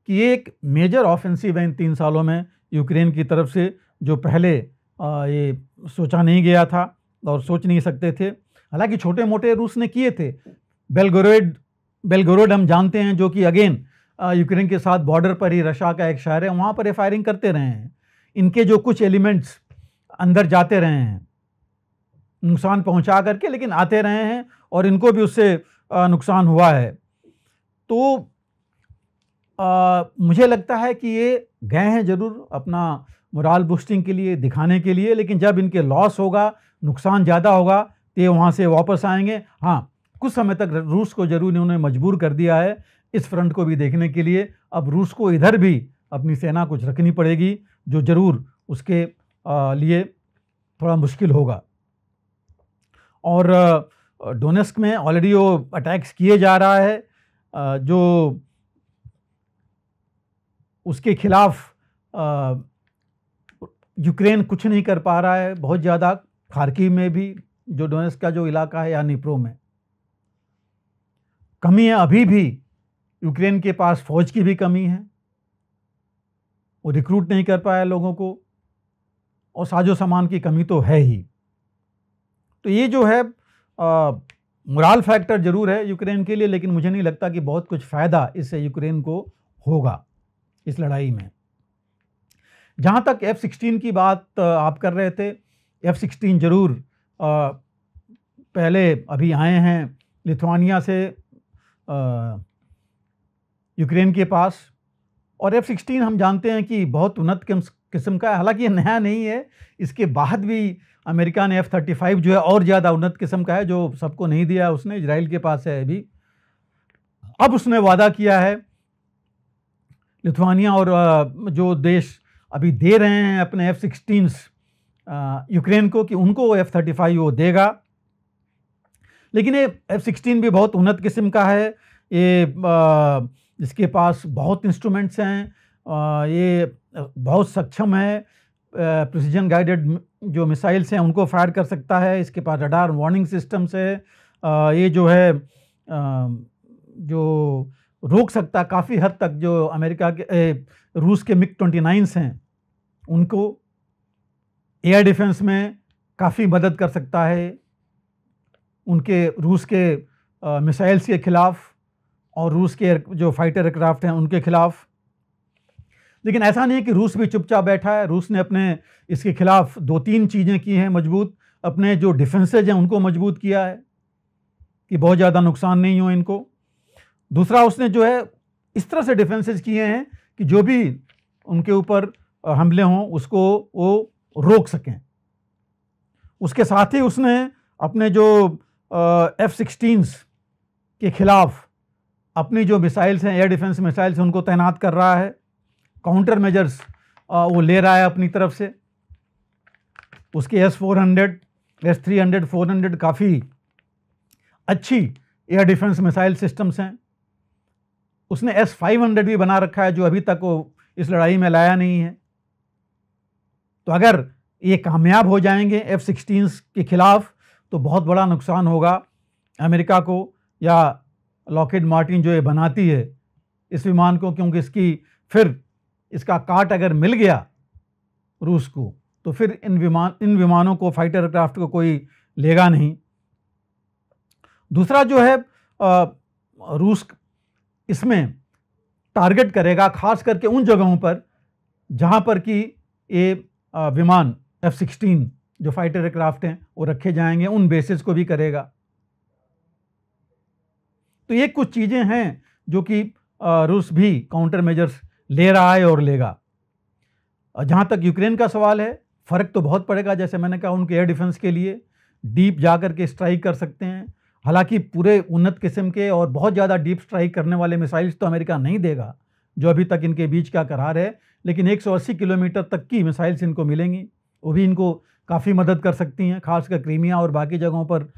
कि ये एक मेजर ऑफेंसिव है इन 3 सालों में यूक्रेन की तरफ से, जो पहले ये सोचा नहीं गया था और सोच नहीं सकते थे। हालांकि छोटे मोटे रूस ने किए थे। बेलगोरोड हम जानते हैं, जो कि अगेन यूक्रेन के साथ बॉर्डर पर ही रशिया का एक शहर है, वहाँ पर ये फायरिंग करते रहे हैं। इनके जो कुछ एलिमेंट्स अंदर जाते रहे हैं नुकसान पहुँचा करके, लेकिन आते रहे हैं और इनको भी उससे नुकसान हुआ है। तो मुझे लगता है कि ये गए हैं ज़रूर अपना मोराल बूस्टिंग के लिए, दिखाने के लिए, लेकिन जब इनके लॉस होगा, नुकसान ज़्यादा होगा, तो ये वहाँ से वापस आएंगे। हाँ, कुछ समय तक रूस को ज़रूर इन्होंने मजबूर कर दिया है इस फ्रंट को भी देखने के लिए अब रूस को इधर भी अपनी सेना कुछ रखनी पड़ेगी, जो ज़रूर उसके लिए थोड़ा मुश्किल होगा। और डोनेस्क में ऑलरेडी वो अटैक्स किए जा रहा है, जो उसके खिलाफ यूक्रेन कुछ नहीं कर पा रहा है बहुत ज़्यादा। खार्किव में भी, जो डोनेस्क का जो इलाका है, या निप्रो में कमी है। अभी भी यूक्रेन के पास फौज की भी कमी है, वो रिक्रूट नहीं कर पाया लोगों को, और साजो सामान की कमी तो है ही। तो ये जो है मोरल फैक्टर ज़रूर है यूक्रेन के लिए, लेकिन मुझे नहीं लगता कि बहुत कुछ फ़ायदा इससे यूक्रेन को होगा इस लड़ाई में। जहाँ तक F-16 की बात आप कर रहे थे, F-16 ज़रूर पहले अभी आए हैं लिथुआनिया से यूक्रेन के पास, और F-16 हम जानते हैं कि बहुत उन्नत किस्म का है। हालांकि ये नया नहीं है, इसके बाद भी अमेरिका ने F-35 जो है और ज़्यादा उन्नत किस्म का है, जो सबको नहीं दिया उसने, इजराइल के पास है अभी। अब उसने वादा किया है लिथुआनिया और जो देश अभी दे रहे हैं अपने F-16 यूक्रेन को, कि उनको F-35 वो देगा। लेकिन ये F-16 भी बहुत उन्नत किस्म का है, ये इसके पास बहुत इंस्ट्रूमेंट्स हैं, ये बहुत सक्षम है, प्रिसीजन गाइडेड जो मिसाइल्स हैं उनको फायर कर सकता है, इसके पास रडार वार्निंग सिस्टम्स है, ये जो है जो रोक सकता काफ़ी हद तक जो अमेरिका के रूस के MiG-29 हैं उनको एयर डिफेंस में काफ़ी मदद कर सकता है, उनके रूस के मिसाइल्स के ख़िलाफ़ और रूस के जो फाइटर एयरक्राफ्ट हैं उनके ख़िलाफ़। लेकिन ऐसा नहीं है कि रूस भी चुपचाप बैठा है। रूस ने अपने इसके ख़िलाफ़ 2-3 चीज़ें की हैं मजबूत, अपने जो डिफेंसेज हैं उनको मजबूत किया है कि बहुत ज़्यादा नुकसान नहीं हो इनको। दूसरा, उसने जो है इस तरह से डिफेंसेज किए हैं कि जो भी उनके ऊपर हमले हों उसको वो रोक सकें। उसके साथ ही उसने अपने जो F-16 के ख़िलाफ़ अपनी जो मिसाइल्स हैं, एयर डिफेंस मिसाइल्स हैं, उनको तैनात कर रहा है, काउंटर मेजर्स वो ले रहा है अपनी तरफ से। उसके S-400, S-300, 400 काफ़ी अच्छी एयर डिफेंस मिसाइल सिस्टम्स हैं। उसने S-500 भी बना रखा है, जो अभी तक वो इस लड़ाई में लाया नहीं है। तो अगर ये कामयाब हो जाएंगे F-16 के ख़िलाफ़ तो बहुत बड़ा नुकसान होगा अमेरिका को, या लॉकहीड मार्टिन जो ये बनाती है इस विमान को, क्योंकि इसका काट अगर मिल गया रूस को तो फिर इन विमानों को, फाइटर एयरक्राफ्ट को कोई लेगा नहीं। दूसरा जो है रूस इसमें टारगेट करेगा खास करके उन जगहों पर जहां पर कि ये विमान F-16 जो फाइटर एयरक्राफ्ट हैं वो रखे जाएंगे, उन बेसिस को भी करेगा। तो ये कुछ चीज़ें हैं जो कि रूस भी काउंटर मेजर्स ले रहा है और लेगा। जहाँ तक यूक्रेन का सवाल है, फ़र्क तो बहुत पड़ेगा। जैसे मैंने कहा, उनके एयर डिफेंस के लिए डीप जा कर के स्ट्राइक कर सकते हैं। हालांकि पूरे उन्नत किस्म के और बहुत ज़्यादा डीप स्ट्राइक करने वाले मिसाइल्स तो अमेरिका नहीं देगा, जो अभी तक इनके बीच का करार है, लेकिन 180 किलोमीटर तक की मिसाइल्स इनको मिलेंगी, वो भी इनको काफ़ी मदद कर सकती हैं, खासकर क्रीमिया और बाकी जगहों पर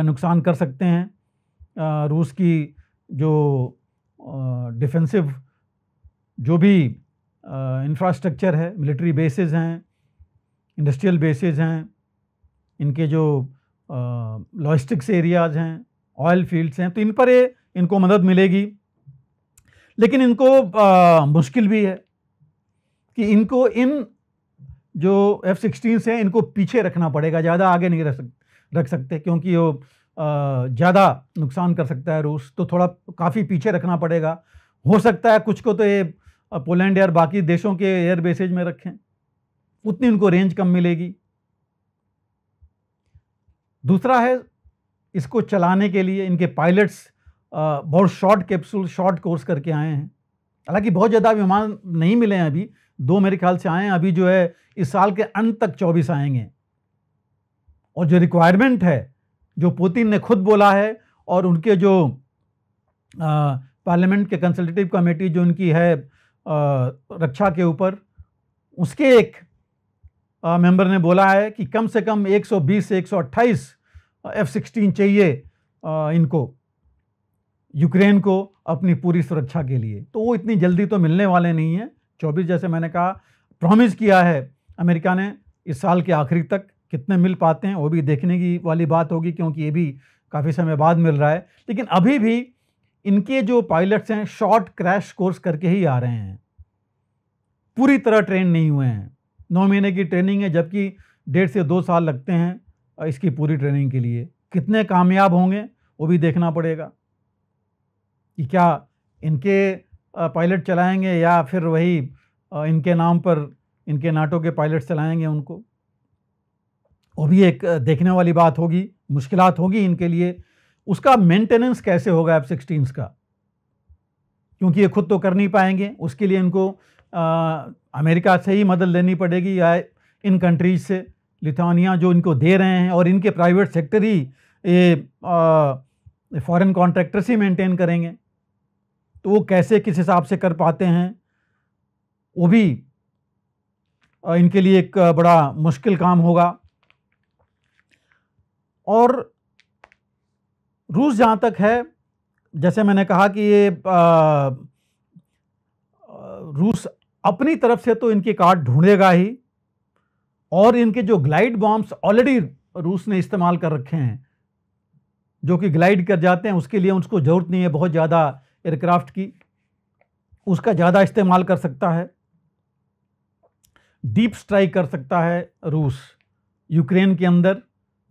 नुकसान कर सकते हैं। रूस की जो डिफेंसिव जो भी इंफ्रास्ट्रक्चर है, मिलिट्री बेसेस हैं, इंडस्ट्रियल बेसेस हैं, इनके जो लॉजिस्टिक्स एरियाज़ हैं, ऑयल फील्ड्स हैं, तो इन पर इनको मदद मिलेगी। लेकिन इनको मुश्किल भी है कि इनको इन जो F-16 हैं इनको पीछे रखना पड़ेगा, ज़्यादा आगे नहीं रख सकते, क्योंकि वो ज़्यादा नुकसान कर सकता है रूस, तो थोड़ा काफ़ी पीछे रखना पड़ेगा। हो सकता है कुछ को तो ये पोलैंड या बाकी देशों के एयर बेसेज में रखें, उतनी इनको रेंज कम मिलेगी। दूसरा है, इसको चलाने के लिए इनके पायलट्स बहुत शॉर्ट कैप्सूल, शॉर्ट कोर्स करके आए हैं। हालांकि बहुत ज़्यादा विमान नहीं मिले हैं अभी, 2 मेरे ख्याल से आए हैं। अभी जो है इस साल के अंत तक 24 आएंगे। और जो रिक्वायरमेंट है, जो पुतिन ने खुद बोला है, और उनके जो पार्लियामेंट के कंसल्टेटिव कमेटी जो उनकी है रक्षा के ऊपर, उसके एक मेंबर ने बोला है कि कम से कम 120 से 128 F-16 चाहिए इनको, यूक्रेन को अपनी पूरी सुरक्षा के लिए। तो वो इतनी जल्दी तो मिलने वाले नहीं हैं। 24 जैसे मैंने कहा प्रॉमिस किया है अमेरिका ने इस साल के आखिरी तक, कितने मिल पाते हैं वो भी देखने की वाली बात होगी, क्योंकि ये भी काफ़ी समय बाद मिल रहा है। लेकिन अभी भी इनके जो पायलट्स हैं शॉर्ट क्रैश कोर्स करके ही आ रहे हैं, पूरी तरह ट्रेन नहीं हुए हैं। 9 महीने की ट्रेनिंग है, जबकि 1.5 से 2 साल लगते हैं इसकी पूरी ट्रेनिंग के लिए। कितने कामयाब होंगे वो भी देखना पड़ेगा कि क्या इनके पायलट चलाएंगे या फिर वही इनके नाम पर इनके नाटो के पायलट चलाएंगे उनको। वो भी एक देखने वाली बात होगी, मुश्किलात होगी इनके लिए। उसका मेंटेनेंस कैसे होगा F-16 का, क्योंकि ये खुद तो कर नहीं पाएंगे। उसके लिए इनको अमेरिका से ही मदद लेनी पड़ेगी या इन कंट्रीज से, लिथुआनिया जो इनको दे रहे हैं, और इनके प्राइवेट सेक्टर ही ये फॉरेन कॉन्ट्रैक्टर्स ही मेंटेन करेंगे। तो वो कैसे किस हिसाब से कर पाते हैं, वो भी इनके लिए एक बड़ा मुश्किल काम होगा। और रूस जहाँ तक है, जैसे मैंने कहा कि ये रूस अपनी तरफ से तो इनके कार्ड ढूंढेगा ही, और इनके जो ग्लाइड बॉम्ब्स ऑलरेडी रूस ने इस्तेमाल कर रखे हैं, जो कि ग्लाइड कर जाते हैं, उसके लिए उसको ज़रूरत नहीं है बहुत ज़्यादा एयरक्राफ्ट की, उसका ज़्यादा इस्तेमाल कर सकता है। डीप स्ट्राइक कर सकता है रूस यूक्रेन के अंदर,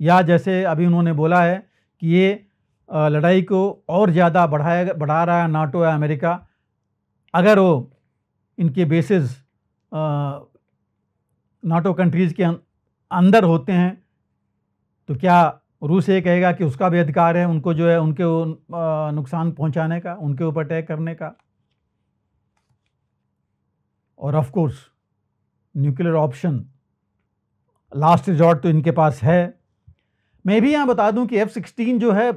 या जैसे अभी उन्होंने बोला है कि ये लड़ाई को और ज़्यादा बढ़ा रहा है नाटो या अमेरिका। अगर वो इनके बेसिस नाटो कंट्रीज़ के अंदर होते हैं तो क्या रूस ये कहेगा कि उसका भी अधिकार है उनको जो है उनके नुकसान पहुंचाने का, उनके ऊपर अटैक करने का। और of course nuclear option last resort तो इनके पास है। मैं भी यहाँ बता दूं कि F-16 जो है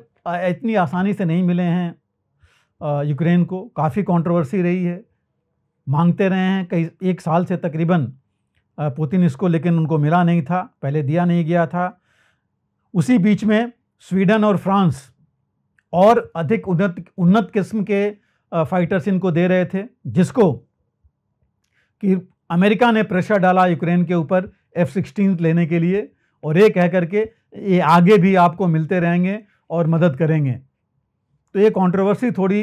इतनी आसानी से नहीं मिले हैं यूक्रेन को, काफ़ी कंट्रोवर्सी रही है, मांगते रहे हैं कई 1 साल से तकरीबन पुतिन इसको, लेकिन उनको मिला नहीं था, पहले दिया नहीं गया था। उसी बीच में स्वीडन और फ्रांस और अधिक उन्नत किस्म के फाइटर्स इनको दे रहे थे, जिसको कि अमेरिका ने प्रेशर डाला यूक्रेन के ऊपर F-16 लेने के लिए, और ये कह करके ये आगे भी आपको मिलते रहेंगे और मदद करेंगे। तो ये कंट्रोवर्सी थोड़ी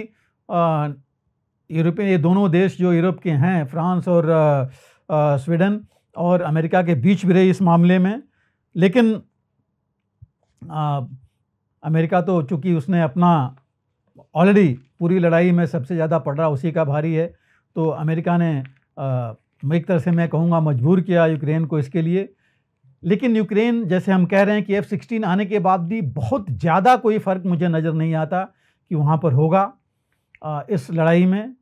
यूरोपियन, ये दोनों देश जो यूरोप के हैं, फ्रांस और स्वीडन और अमेरिका के बीच भी रही इस मामले में। लेकिन अमेरिका तो चूँकि उसने अपना ऑलरेडी पूरी लड़ाई में सबसे ज़्यादा पड़ उसी का भारी है, तो अमेरिका ने एक तरह से मैं कहूँगा मजबूर किया यूक्रेन को इसके लिए। लेकिन यूक्रेन, जैसे हम कह रहे हैं कि F-16 आने के बाद भी बहुत ज़्यादा कोई फ़र्क मुझे नज़र नहीं आता कि वहाँ पर होगा इस लड़ाई में।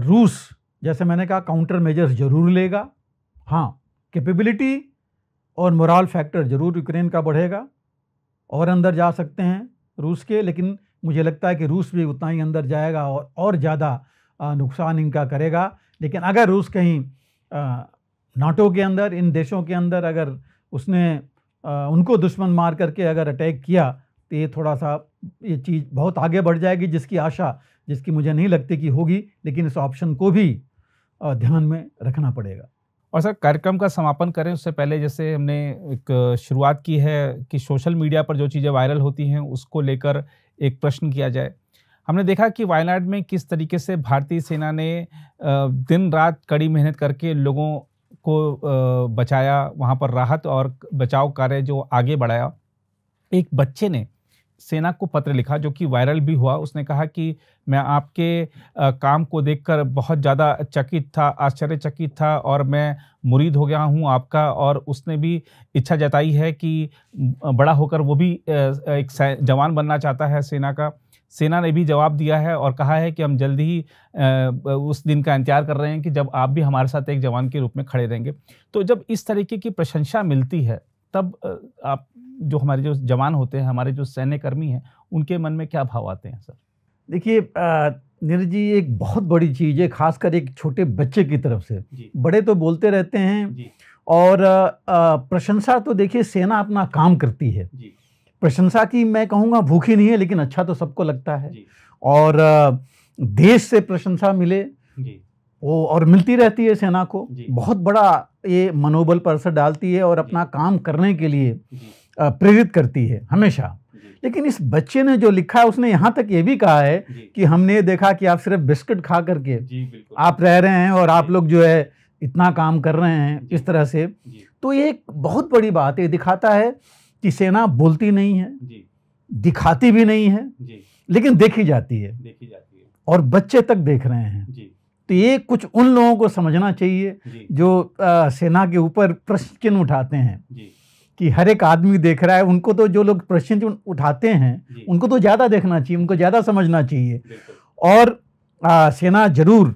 रूस जैसे मैंने कहा काउंटर मेजर्स ज़रूर लेगा। हाँ, कैपेबिलिटी और मोरल फैक्टर ज़रूर यूक्रेन का बढ़ेगा, और अंदर जा सकते हैं रूस के, लेकिन मुझे लगता है कि रूस भी उतना ही अंदर जाएगा और ज़्यादा नुकसान इनका करेगा। लेकिन अगर रूस कहीं नाटो के अंदर, इन देशों के अंदर अगर उसने उनको दुश्मन मार करके अगर अटैक किया, तो ये थोड़ा सा ये चीज़ बहुत आगे बढ़ जाएगी, जिसकी मुझे नहीं लगती कि होगी, लेकिन इस ऑप्शन को भी ध्यान में रखना पड़ेगा। और सर, कार्यक्रम का समापन करें उससे पहले, जैसे हमने एक शुरुआत की है कि सोशल मीडिया पर जो चीज़ें वायरल होती हैं उसको लेकर एक प्रश्न किया जाए। हमने देखा कि वायनाड में किस तरीके से भारतीय सेना ने दिन रात कड़ी मेहनत करके लोगों को बचाया, वहाँ पर राहत और बचाव कार्य जो आगे बढ़ाया। एक बच्चे ने सेना को पत्र लिखा जो कि वायरल भी हुआ। उसने कहा कि मैं आपके काम को देखकर बहुत ज़्यादा चकित था, आश्चर्यचकित था, और मैं मुरीद हो गया हूँ आपका। और उसने भी इच्छा जताई है कि बड़ा होकर वो भी एक जवान बनना चाहता है सेना का। सेना ने भी जवाब दिया है और कहा है कि हम जल्दी ही उस दिन का इंतजार कर रहे हैं कि जब आप भी हमारे साथ एक जवान के रूप में खड़े रहेंगे। तो जब इस तरीके की प्रशंसा मिलती है, तब आप जो हमारे जो जवान होते हैं, हमारे जो सैन्य कर्मी हैं, उनके मन में क्या भाव आते हैं सर? देखिए, नीरज जी एक बहुत बड़ी चीज़ है, खासकर एक छोटे बच्चे की तरफ से। बड़े तो बोलते रहते हैं और प्रशंसा तो देखिए सेना अपना काम करती है। प्रशंसा की मैं कहूँगा भूखी नहीं है, लेकिन अच्छा तो सबको लगता है। और देश से प्रशंसा मिले वो और मिलती रहती है सेना को, बहुत बड़ा ये मनोबल पर असर डालती है और अपना काम करने के लिए प्रेरित करती है हमेशा। लेकिन इस बच्चे ने जो लिखा है उसने यहाँ तक ये भी कहा है कि हमने देखा कि आप सिर्फ बिस्किट खा करके आप रह रहे हैं और आप लोग जो है इतना काम कर रहे हैं इस तरह से। तो ये एक बहुत बड़ी बात है, दिखाता है कि सेना बोलती नहीं है, दिखाती भी नहीं है, लेकिन देखी जाती है और बच्चे तक देख रहे हैं। तो ये कुछ उन लोगों को समझना चाहिए जो सेना के ऊपर प्रश्न चिन्ह उठाते हैं कि हर एक आदमी देख रहा है। उनको तो जो लोग प्रश्न चिन्ह उठाते हैं उनको तो ज़्यादा देखना चाहिए, उनको ज़्यादा समझना चाहिए। और सेना जरूर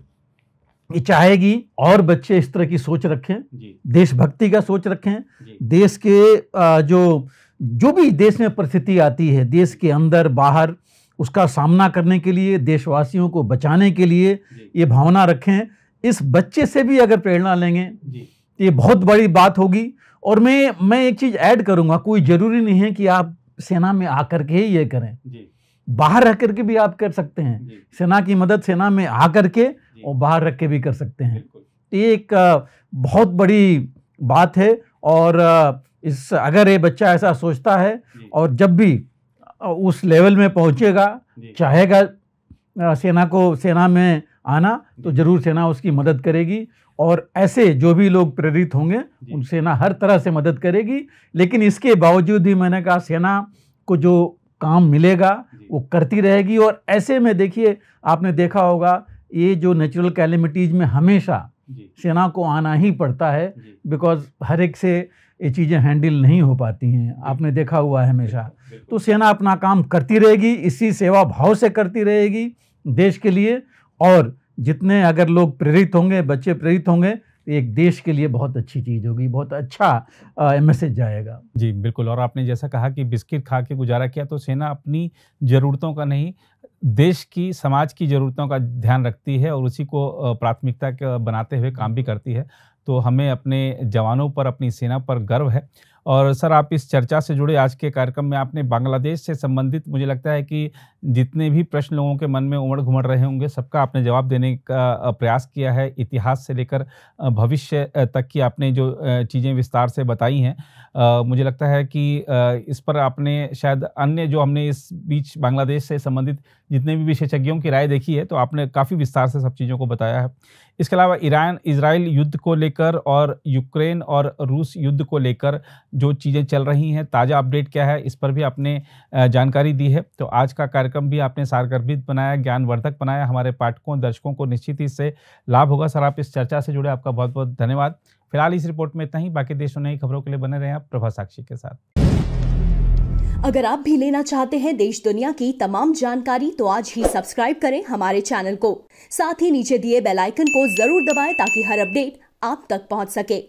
ये चाहेगी और बच्चे इस तरह की सोच रखें, देशभक्ति का सोच रखें। देश के जो भी देश में परिस्थिति आती है, देश के अंदर बाहर, उसका सामना करने के लिए, देशवासियों को बचाने के लिए ये भावना रखें। इस बच्चे से भी अगर प्रेरणा लेंगे तो ये बहुत बड़ी बात होगी। और मैं एक चीज़ ऐड करूंगा, कोई ज़रूरी नहीं है कि आप सेना में आकर के ही ये करें, बाहर रह करके भी आप कर सकते हैं। सेना की मदद सेना में आकर के और बाहर रख के भी कर सकते हैं। तो ये एक बहुत बड़ी बात है। और अगर ये बच्चा ऐसा सोचता है और जब भी उस लेवल में पहुंचेगा, चाहेगा सेना में आना, तो जरूर सेना उसकी मदद करेगी। और ऐसे जो भी लोग प्रेरित होंगे उन सेना हर तरह से मदद करेगी। लेकिन इसके बावजूद भी मैंने कहा सेना को जो काम मिलेगा वो करती रहेगी। और ऐसे में देखिए आपने देखा होगा ये जो नेचुरल कैलेमिटीज़ में हमेशा सेना को आना ही पड़ता है, बिकॉज हर एक से ये चीज़ें हैंडल नहीं हो पाती हैं, आपने देखा हुआ है हमेशा। तो सेना अपना काम करती रहेगी, इसी सेवा भाव से करती रहेगी देश के लिए। और जितने अगर लोग प्रेरित होंगे, बच्चे प्रेरित होंगे, तो एक देश के लिए बहुत अच्छी चीज़ होगी, बहुत अच्छा मैसेज जाएगा। जी बिल्कुल। और आपने जैसा कहा कि बिस्किट खा के गुजारा किया, तो सेना अपनी ज़रूरतों का नहीं, देश की, समाज की ज़रूरतों का ध्यान रखती है और उसी को प्राथमिकता बनाते हुए काम भी करती है। तो हमें अपने जवानों पर, अपनी सेना पर गर्व है। और सर, आप इस चर्चा से जुड़े आज के कार्यक्रम में आपने बांग्लादेश से संबंधित, मुझे लगता है कि जितने भी प्रश्न लोगों के मन में उमड़ घुमड़ रहे होंगे, सबका आपने जवाब देने का प्रयास किया है। इतिहास से लेकर भविष्य तक की आपने जो चीज़ें विस्तार से बताई हैं, मुझे लगता है कि इस पर आपने शायद अन्य जो हमने इस बीच बांग्लादेश से संबंधित जितने भी विशेषज्ञों की राय देखी है, तो आपने काफ़ी विस्तार से सब चीज़ों को बताया है। इसके अलावा ईरान इजराइल युद्ध को लेकर और यूक्रेन और रूस युद्ध को लेकर जो चीज़ें चल रही हैं, ताज़ा अपडेट क्या है, इस पर भी आपने जानकारी दी है। तो आज का कार्यक्रम भी आपने सारगर्भित बनाया, ज्ञानवर्धक बनाया। हमारे पाठकों, दर्शकों को निश्चित ही इससे लाभ होगा। सर, आप इस चर्चा से जुड़े, आपका बहुत बहुत धन्यवाद। फिलहाल इस रिपोर्ट में इतना ही। बाकी देश और नई खबरों के लिए बने रहें आप प्रभा साक्षी के साथ। अगर आप भी लेना चाहते हैं देश दुनिया की तमाम जानकारी, तो आज ही सब्सक्राइब करें हमारे चैनल को। साथ ही नीचे दिए बेल आइकन को जरूर दबाएं ताकि हर अपडेट आप तक पहुंच सके।